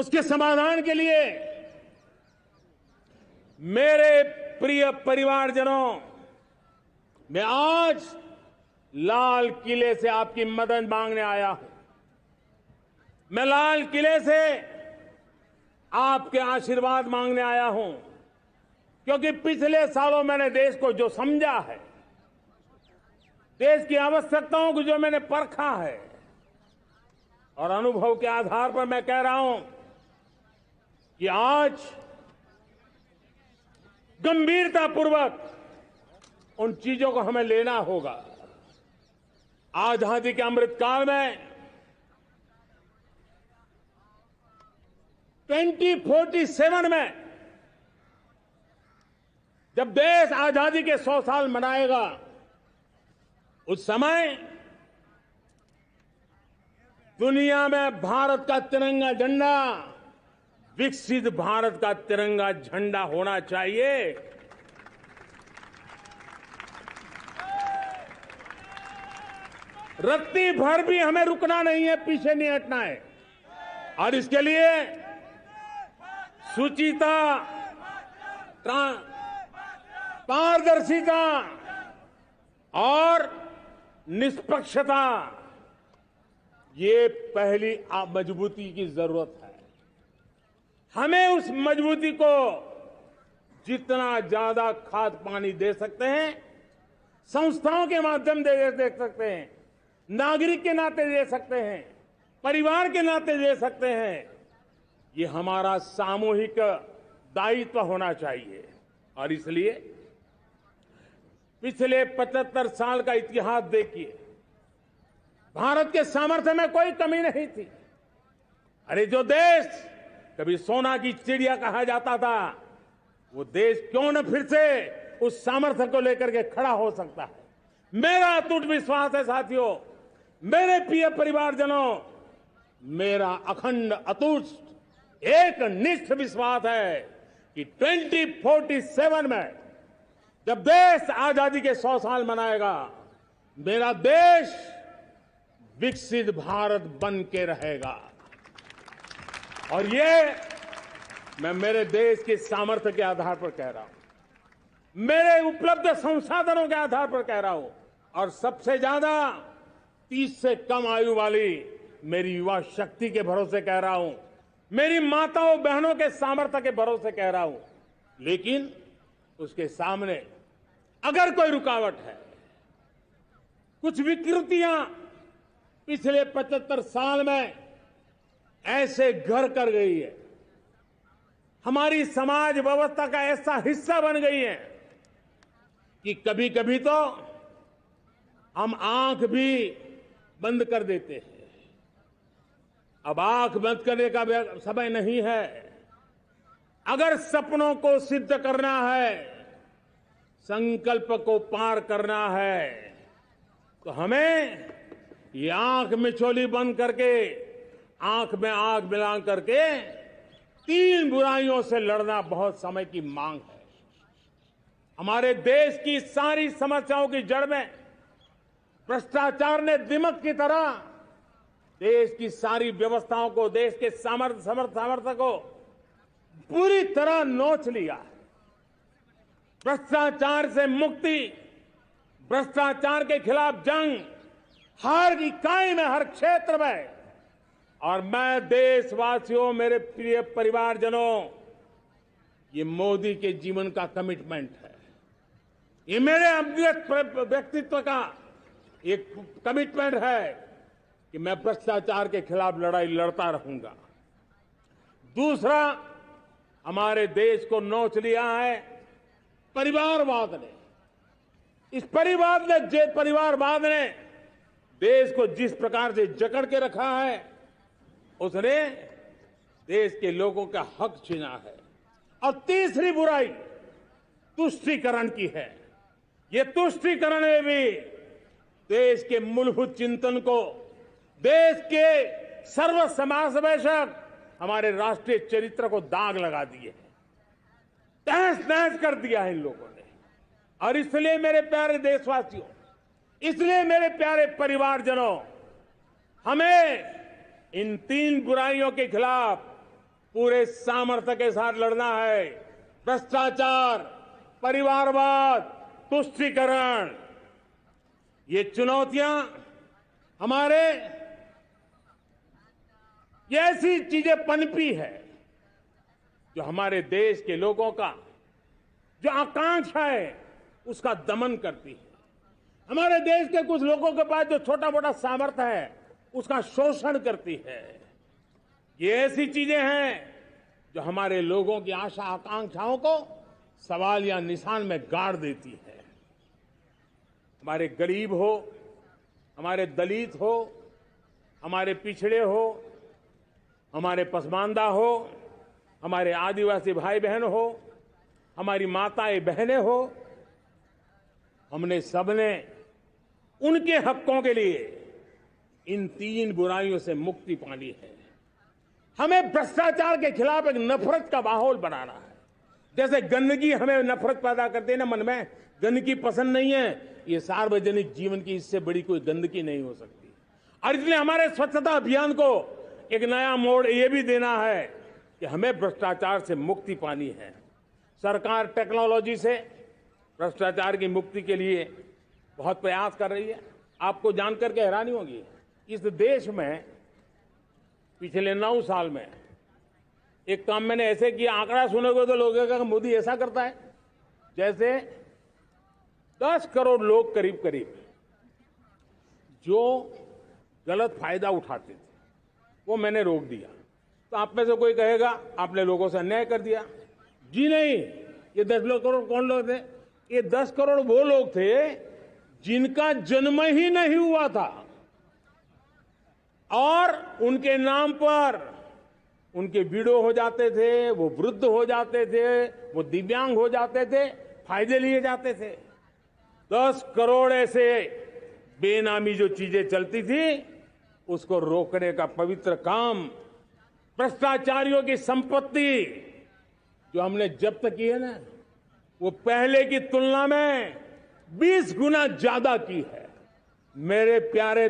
उसके समाधान के लिए मेरे प्रिय परिवारजनों, मैं आज लाल किले से आपकी मदद मांगने आया हूं। मैं लाल किले से आपके आशीर्वाद मांगने आया हूं, क्योंकि पिछले सालों मैंने देश को जो समझा है, देश की आवश्यकताओं को जो मैंने परखा है, और अनुभव के आधार पर मैं कह रहा हूं कि आज गंभीरतापूर्वक उन चीजों को हमें लेना होगा। आजादी के अमृतकाल में 2047 में जब देश आजादी के 100 साल मनाएगा, उस समय दुनिया में भारत का तिरंगा झंडा विकसित भारत का तिरंगा झंडा होना चाहिए। रत्ती भर भी हमें रुकना नहीं है, पीछे नहीं हटना है। और इसके लिए शुचिता, पारदर्शिता और निष्पक्षता, ये पहली मजबूती की जरूरत है। हमें उस मजबूती को जितना ज्यादा खाद पानी दे सकते हैं, संस्थाओं के माध्यम से दे सकते हैं, नागरिक के नाते दे सकते हैं, परिवार के नाते दे सकते हैं, ये हमारा सामूहिक दायित्व होना चाहिए। और इसलिए पिछले 75 साल का इतिहास देखिए, भारत के सामर्थ्य में कोई कमी नहीं थी। अरे जो देश कभी सोना की चिड़िया कहा जाता था, वो देश क्यों न फिर से उस सामर्थ्य को लेकर के खड़ा हो सकता है। मेरा अटूट विश्वास है साथियों, मेरे प्रिय परिवारजनों, मेरा अखंड अटूट एक निष्ठ विश्वास है कि 2047 में जब देश आजादी के 100 साल मनाएगा, मेरा देश विकसित भारत बन के रहेगा। और ये मैं मेरे देश के सामर्थ्य के आधार पर कह रहा हूं, मेरे उपलब्ध संसाधनों के आधार पर कह रहा हूं, और सबसे ज्यादा 30 से कम आयु वाली मेरी युवा शक्ति के भरोसे कह रहा हूं, मेरी माताओं बहनों के सामर्थ्य के भरोसे कह रहा हूं। लेकिन उसके सामने अगर कोई रुकावट है, कुछ विकृतियां पिछले 75 साल में ऐसे घर कर गई है, हमारी समाज व्यवस्था का ऐसा हिस्सा बन गई है कि कभी कभी तो हम आंख भी बंद कर देते हैं। अब आंख बंद करने का समय नहीं है। अगर सपनों को सिद्ध करना है, संकल्प को पार करना है, तो हमें ये आंख मिचौली बंद करके, आंख में आंख मिला करके 3 बुराइयों से लड़ना बहुत समय की मांग है। हमारे देश की सारी समस्याओं की जड़ में भ्रष्टाचार ने दिमक की तरह देश की सारी व्यवस्थाओं को, देश के सामर्थ्य को पूरी तरह नोच लिया है। भ्रष्टाचार से मुक्ति, भ्रष्टाचार के खिलाफ जंग हर इकाई में, हर क्षेत्र में। और मैं देशवासियों, मेरे प्रिय परिवारजनों, ये मोदी के जीवन का कमिटमेंट है, ये मेरे व्यक्तित्व का एक कमिटमेंट है कि मैं भ्रष्टाचार के खिलाफ लड़ाई लड़ता रहूंगा। दूसरा, हमारे देश को नोच लिया है परिवारवाद ने। इस परिवारवाद ने देश को जिस प्रकार से जकड़ के रखा है, उसने देश के लोगों का हक छीना है। और तीसरी बुराई तुष्टीकरण की है। ये तुष्टीकरण में भी देश के मूलभूत चिंतन को, देश के सर्व समावेशक हमारे राष्ट्रीय चरित्र को दाग लगा दिए, तहस नहस कर दिया है इन लोगों ने। और इसलिए मेरे प्यारे देशवासियों, इसलिए मेरे प्यारे परिवारजनों, हमें इन 3 बुराइयों के खिलाफ पूरे सामर्थ्य के साथ लड़ना है। भ्रष्टाचार, परिवारवाद, तुष्टीकरण, ये चुनौतियां हमारे ये ऐसी चीजें पनपी है जो हमारे देश के लोगों का जो आकांक्षा है उसका दमन करती है। हमारे देश के कुछ लोगों के पास जो छोटा मोटा सामर्थ्य है उसका शोषण करती है। ये ऐसी चीजें हैं जो हमारे लोगों की आशा आकांक्षाओं को सवाल या निशान में गाड़ देती है। हमारे गरीब हो, हमारे दलित हो, हमारे पिछड़े हो, हमारे पसमानदा हो, हमारे आदिवासी भाई बहन हो, हमारी माताएं बहनें हो, हमने सबने उनके हकों के लिए इन तीन बुराइयों से मुक्ति पानी है। हमें भ्रष्टाचार के खिलाफ एक नफरत का माहौल बनाना है। जैसे गंदगी हमें नफरत पैदा करती है ना, मन में गंदगी पसंद नहीं है, ये सार्वजनिक जीवन की इससे बड़ी कोई गंदगी नहीं हो सकती। और इसलिए हमारे स्वच्छता अभियान को एक नया मोड़ ये भी देना है कि हमें भ्रष्टाचार से मुक्ति पानी है। सरकार टेक्नोलॉजी से भ्रष्टाचार की मुक्ति के लिए बहुत प्रयास कर रही है। आपको जानकर के हैरानी होगी, इस देश में पिछले 9 साल में एक काम मैंने ऐसे किया, आंकड़ा सुनोगे तो लोगों का मोदी ऐसा करता है जैसे 10 करोड़ लोग करीब करीब जो गलत फायदा उठाते थे वो मैंने रोक दिया। तो आप में से कोई कहेगा आपने लोगों से अन्याय कर दिया। जी नहीं, ये 10 करोड़ कौन लोग थे? ये 10 करोड़ वो लोग थे जिनका जन्म ही नहीं हुआ था और उनके नाम पर उनके विडो हो जाते थे, वो वृद्ध हो जाते थे, वो दिव्यांग हो जाते थे, फायदे लिए जाते थे। 10 करोड़ ऐसे बेनामी जो चीजें चलती थी उसको रोकने का पवित्र काम, भ्रष्टाचारियों की संपत्ति जो हमने जब्त की है ना, वो पहले की तुलना में 20 गुना ज्यादा की है। मेरे प्यारे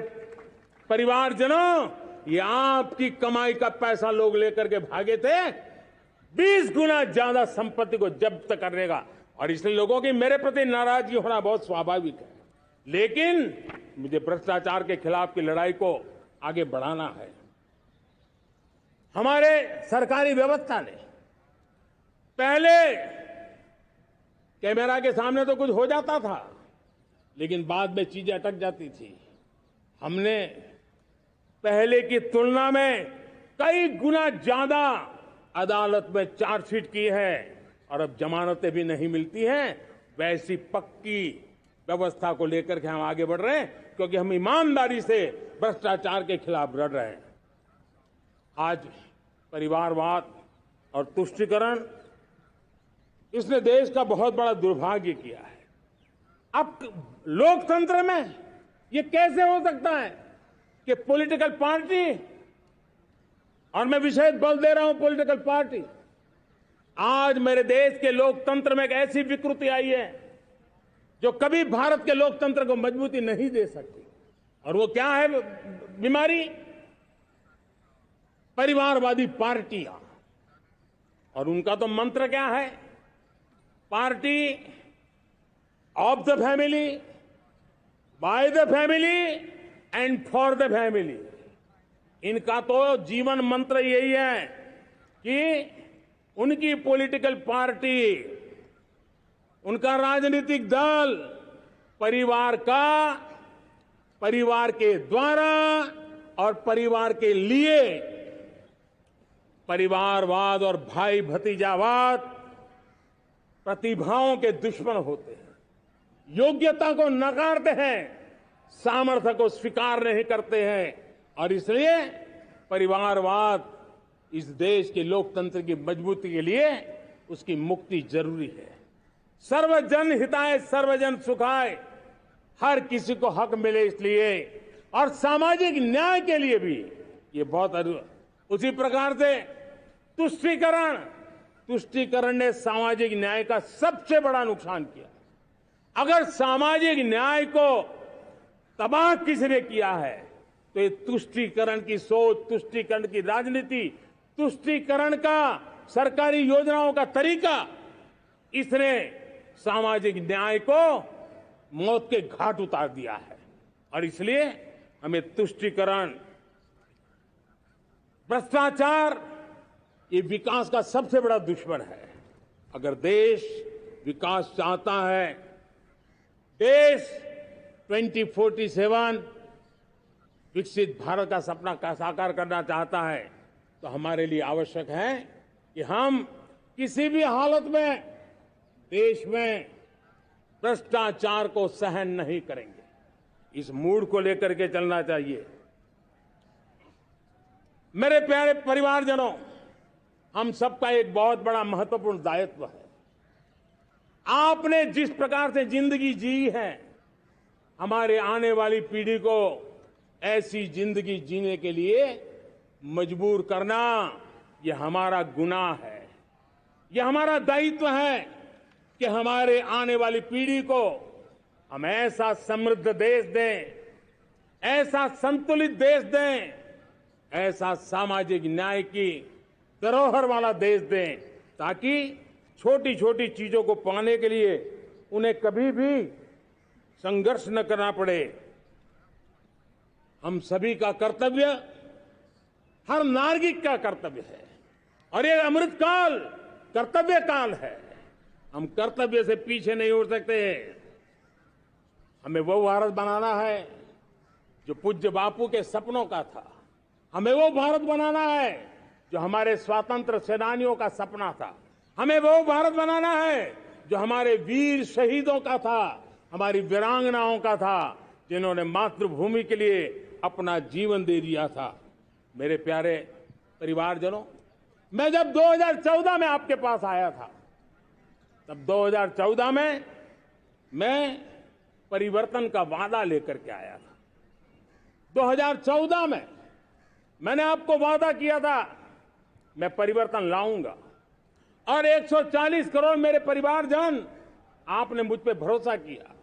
परिवारजनों, ये आपकी कमाई का पैसा लोग लेकर के भागे थे। 20 गुना ज्यादा संपत्ति को जब्त करने का, और इसलिए लोगों की मेरे प्रति नाराजगी होना बहुत स्वाभाविक है। लेकिन मुझे भ्रष्टाचार के खिलाफ की लड़ाई को आगे बढ़ाना है। हमारे सरकारी व्यवस्था ने पहले कैमरा के सामने तो कुछ हो जाता था, लेकिन बाद में चीजें अटक जाती थी। हमने पहले की तुलना में कई गुना ज्यादा अदालत में चार्जशीट की है और अब जमानतें भी नहीं मिलती हैं। वैसी पक्की व्यवस्था को लेकर के हम आगे बढ़ रहे हैं, क्योंकि हम ईमानदारी से भ्रष्टाचार के खिलाफ लड़ रहे हैं। आज परिवारवाद और तुष्टीकरण, इसने देश का बहुत बड़ा दुर्भाग्य किया है। अब लोकतंत्र में ये कैसे हो सकता है कि पॉलिटिकल पार्टी, और मैं विशेष बल दे रहा हूं पॉलिटिकल पार्टी, आज मेरे देश के लोकतंत्र में एक ऐसी विकृति आई है जो कभी भारत के लोकतंत्र को मजबूती नहीं दे सकती। और वो क्या है बीमारी? परिवारवादी पार्टियां। और उनका तो मंत्र क्या है? Party of the family, by the family and for the family. इनका तो जीवन मंत्र यही है कि उनकी पॉलिटिकल पार्टी, उनका राजनीतिक दल परिवार का, परिवार के द्वारा और परिवार के लिए, परिवारवाद और भाई भतीजावाद प्रतिभाओं के दुश्मन होते हैं, योग्यता को नकारते हैं, सामर्थ्य को स्वीकार नहीं करते हैं। और इसलिए परिवारवाद इस देश के लोकतंत्र की मजबूती के लिए उसकी मुक्ति जरूरी है। सर्वजन हिताय सर्वजन सुखाय, हर किसी को हक मिले इसलिए, और सामाजिक न्याय के लिए भी ये बहुत। उसी प्रकार से तुष्टीकरण ने सामाजिक न्याय का सबसे बड़ा नुकसान किया। अगर सामाजिक न्याय को तबाह किसी ने किया है तो ये तुष्टीकरण की सोच, तुष्टीकरण की राजनीति, तुष्टीकरण का सरकारी योजनाओं का तरीका, इसने सामाजिक न्याय को मौत के घाट उतार दिया है। और इसलिए हमें तुष्टीकरण, भ्रष्टाचार, ये विकास का सबसे बड़ा दुश्मन है। अगर देश विकास चाहता है, देश 2047 विकसित भारत का सपना का साकार करना चाहता है, तो हमारे लिए आवश्यक है कि हम किसी भी हालत में देश में भ्रष्टाचार को सहन नहीं करेंगे। इस मूड को लेकर के चलना चाहिए। मेरे प्यारे परिवारजनों, हम सबका एक बहुत बड़ा महत्वपूर्ण दायित्व है। आपने जिस प्रकार से जिंदगी जी है, हमारे आने वाली पीढ़ी को ऐसी जिंदगी जीने के लिए मजबूर करना, यह हमारा गुनाह है। यह हमारा दायित्व है कि हमारे आने वाली पीढ़ी को हम ऐसा समृद्ध देश दें, ऐसा संतुलित देश दें, ऐसा सामाजिक न्याय की धरोहर वाला देश दें, ताकि छोटी छोटी चीजों को पाने के लिए उन्हें कभी भी संघर्ष न करना पड़े। हम सभी का कर्तव्य, हर नागरिक का कर्तव्य है, और ये अमृतकाल कर्तव्य काल है। हम कर्तव्य से पीछे नहीं उठ सकते। हमें वो भारत बनाना है जो पूज्य बापू के सपनों का था। हमें वो भारत बनाना है जो हमारे स्वतंत्र सेनानियों का सपना था। हमें वो भारत बनाना है जो हमारे वीर शहीदों का था, हमारी वीरांगनाओं का था, जिन्होंने मातृभूमि के लिए अपना जीवन दे दिया था। मेरे प्यारे परिवारजनों, मैं जब 2014 में आपके पास आया था, तब 2014 में मैं परिवर्तन का वादा लेकर के आया था। 2014 में मैंने आपको वादा किया था, मैं परिवर्तन लाऊंगा, और 140 करोड़ मेरे परिवारजन, आपने मुझ पे भरोसा किया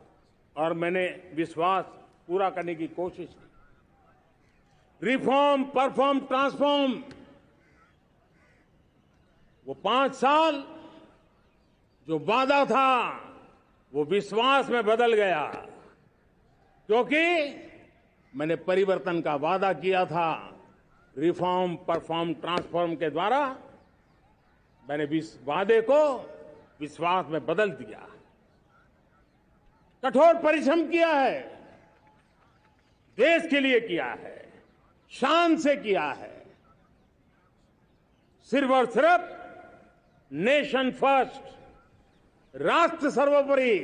और मैंने विश्वास पूरा करने की कोशिश की। रिफॉर्म, परफॉर्म, ट्रांसफॉर्म, वो 5 साल जो वादा था वो विश्वास में बदल गया, क्योंकि मैंने परिवर्तन का वादा किया था। रिफॉर्म, परफॉर्म, ट्रांसफॉर्म के द्वारा मैंने इस वादे को विश्वास में बदल दिया। कठोर परिश्रम किया है, देश के लिए किया है, शान से किया है, सिर्फ और सिर्फ नेशन फर्स्ट, राष्ट्र सर्वोपरि,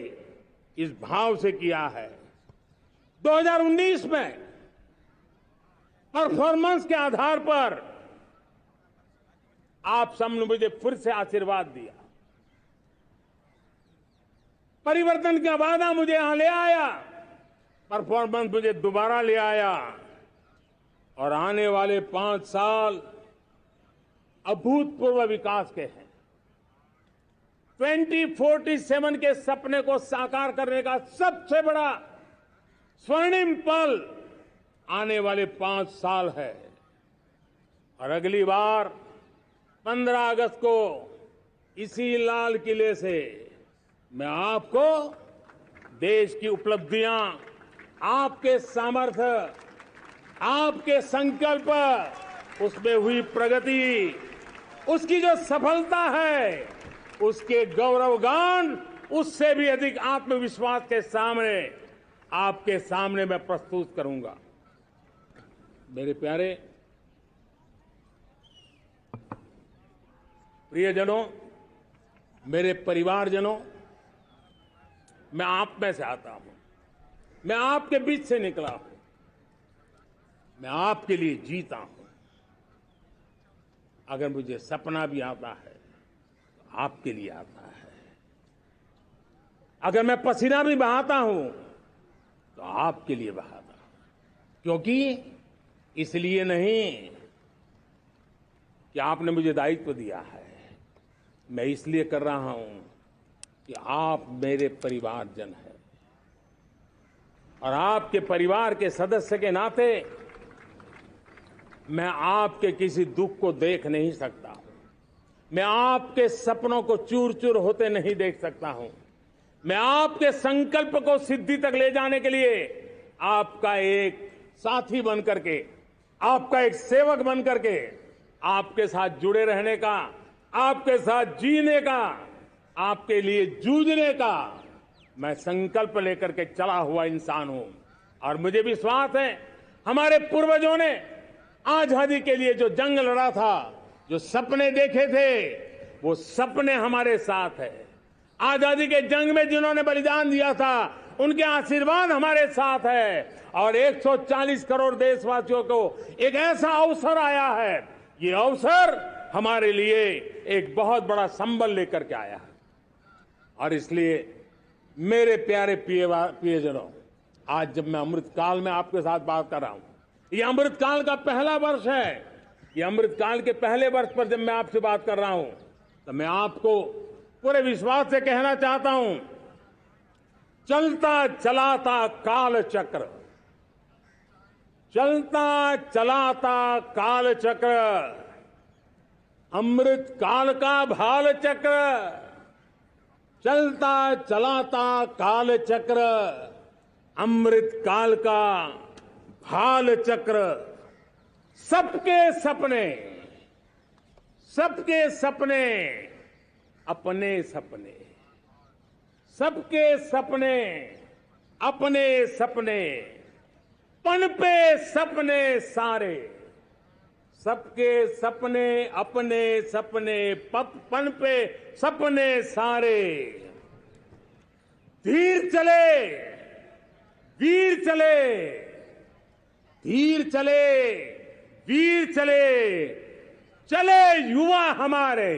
इस भाव से किया है। 2019 में परफॉर्मेंस के आधार पर आप सबने मुझे फिर से आशीर्वाद दिया। परिवर्तन का वादा मुझे यहां ले आया, परफॉर्मेंस मुझे दोबारा ले आया, और आने वाले 5 साल अभूतपूर्व विकास के हैं। 2047 के सपने को साकार करने का सबसे बड़ा स्वर्णिम पल आने वाले 5 साल है। और अगली बार 15 अगस्त को इसी लाल किले से मैं आपको देश की उपलब्धियां, आपके सामर्थ्य, आपके संकल्प, उसमें हुई प्रगति, उसकी जो सफलता है, उसके गौरवगान, उससे भी अधिक आत्मविश्वास के सामने, आपके सामने मैं प्रस्तुत करूंगा। मेरे प्यारे प्रियजनों, मेरे परिवारजनों, मैं आप में से आता हूं, मैं आपके बीच से निकला हूं, मैं आपके लिए जीता हूं। अगर मुझे सपना भी आता है तो आपके लिए आता है। अगर मैं पसीना भी बहाता हूं तो आपके लिए बहाता हूं, क्योंकि इसलिए नहीं कि आपने मुझे दायित्व दिया है, मैं इसलिए कर रहा हूं कि आप मेरे परिवारजन हैं, और आपके परिवार के सदस्य के नाते मैं आपके किसी दुख को देख नहीं सकता हूं। मैं आपके सपनों को चूर चूर होते नहीं देख सकता हूं। मैं आपके संकल्प को सिद्धि तक ले जाने के लिए आपका एक साथी बन करके, आपका एक सेवक बन करके, आपके साथ जुड़े रहने का, आपके साथ जीने का, आपके लिए जूझने का मैं संकल्प लेकर के चला हुआ इंसान हूं। और मुझे विश्वास है हमारे पूर्वजों ने आजादी के लिए जो जंग लड़ा था, जो सपने देखे थे, वो सपने हमारे साथ है। आजादी के जंग में जिन्होंने बलिदान दिया था, उनके आशीर्वाद हमारे साथ है। और 140 करोड़ देशवासियों को एक ऐसा अवसर आया है, ये अवसर हमारे लिए एक बहुत बड़ा संबल लेकर के आया है। और इसलिए मेरे प्यारे प्रियजनों, आज जब मैं अमृतकाल में आपके साथ बात कर रहा हूं, ये अमृतकाल का पहला वर्ष है। ये अमृतकाल के पहले वर्ष पर जब मैं आपसे बात कर रहा हूं, तो मैं आपको पूरे विश्वास से कहना चाहता हूं, चलता चलाता काल चक्र, चलता चलाता काल चक्र, अमृत काल का भाल चक्र, चलता चलाता काल चक्र, अमृत काल का भाल चक्र। सबके सपने, सबके सपने, अपने सपने, सबके सपने, अपने सपने, पनपे सपने सारे, सबके सपने, अपने सपने, पनपे सपने सारे। धीर चले, वीर चले, धीर चले, वीर चले, चले युवा हमारे।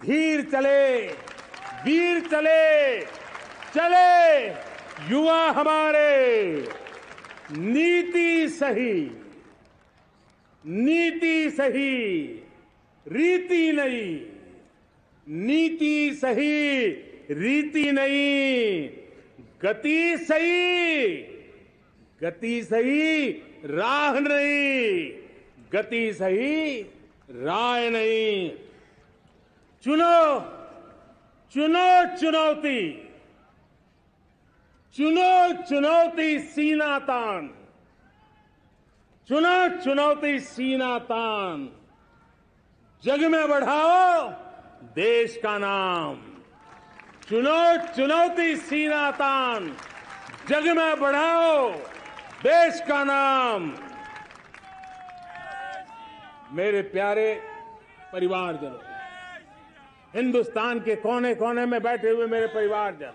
धीर चले, वीर चले, चले युवा हमारे। नीति सही, नीति सही, रीति नहीं, नीति सही, रीति नहीं, गति सही, गति सही, राह नहीं, गति सही, राय नहीं। चुनो, चुनो चुनौती, चुनो चुनौती सीना तान, चुनो चुनौती सीना तान, जग में बढ़ाओ देश का नाम। चुनो चुनौती सीना तान, जग में बढ़ाओ देश का नाम। मेरे प्यारे परिवारजनों, हिंदुस्तान के कोने कोने में बैठे हुए मेरे परिवारजन,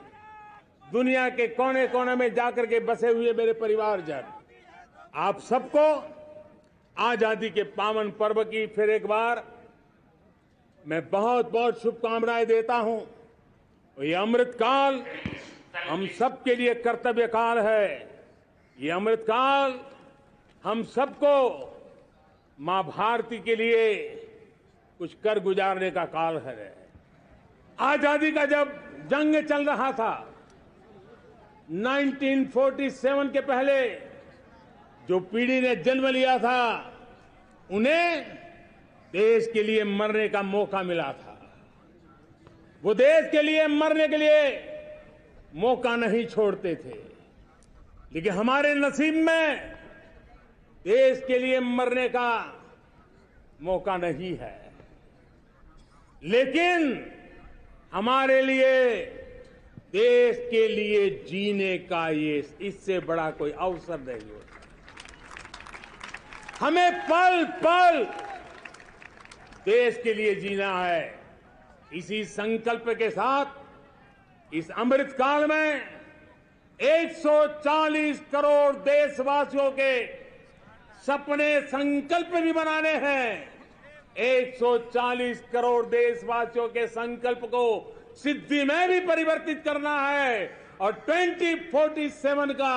दुनिया के कोने कोने में जाकर के बसे हुए मेरे परिवारजन, आप सबको आजादी के पावन पर्व की फिर एक बार मैं बहुत बहुत शुभकामनाएं देता हूं। ये अमृतकाल हम सबके लिए कर्तव्य काल है। ये अमृतकाल हम सबको मां भारती के लिए कुछ कर गुजारने का काल है। आजादी का जब जंग चल रहा था 1947 के पहले, जो पीढ़ी ने जन्म लिया था, उन्हें देश के लिए मरने का मौका मिला था। वो देश के लिए मरने के लिए मौका नहीं छोड़ते थे, लेकिन हमारे नसीब में देश के लिए मरने का मौका नहीं है। लेकिन हमारे लिए देश के लिए जीने का ये इससे बड़ा कोई अवसर नहीं होता। हमें पल पल देश के लिए जीना है। इसी संकल्प के साथ इस अमृतकाल में 140 करोड़ देशवासियों के सपने संकल्प भी बनाने हैं। 140 करोड़ देशवासियों के संकल्प को सिद्धि में भी परिवर्तित करना है। और 2047 का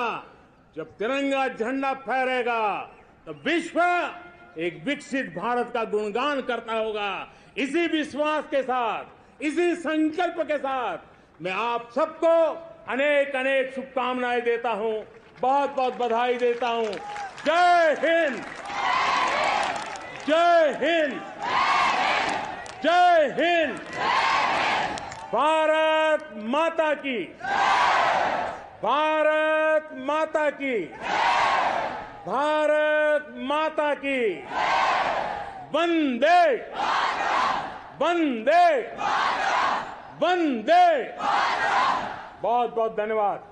जब तिरंगा झंडा फहरेगा तो विश्व एक विकसित भारत का गुणगान करता होगा। इसी विश्वास के साथ, इसी संकल्प के साथ मैं आप सबको अनेक अनेक शुभकामनाएं देता हूं, बहुत बहुत बधाई देता हूं। जय हिंद। जय हिंद, जय हिंद। भारत माता की, भारत माता की, भारत माता की। वंदे, वंदे, वंदे। बहुत बहुत धन्यवाद।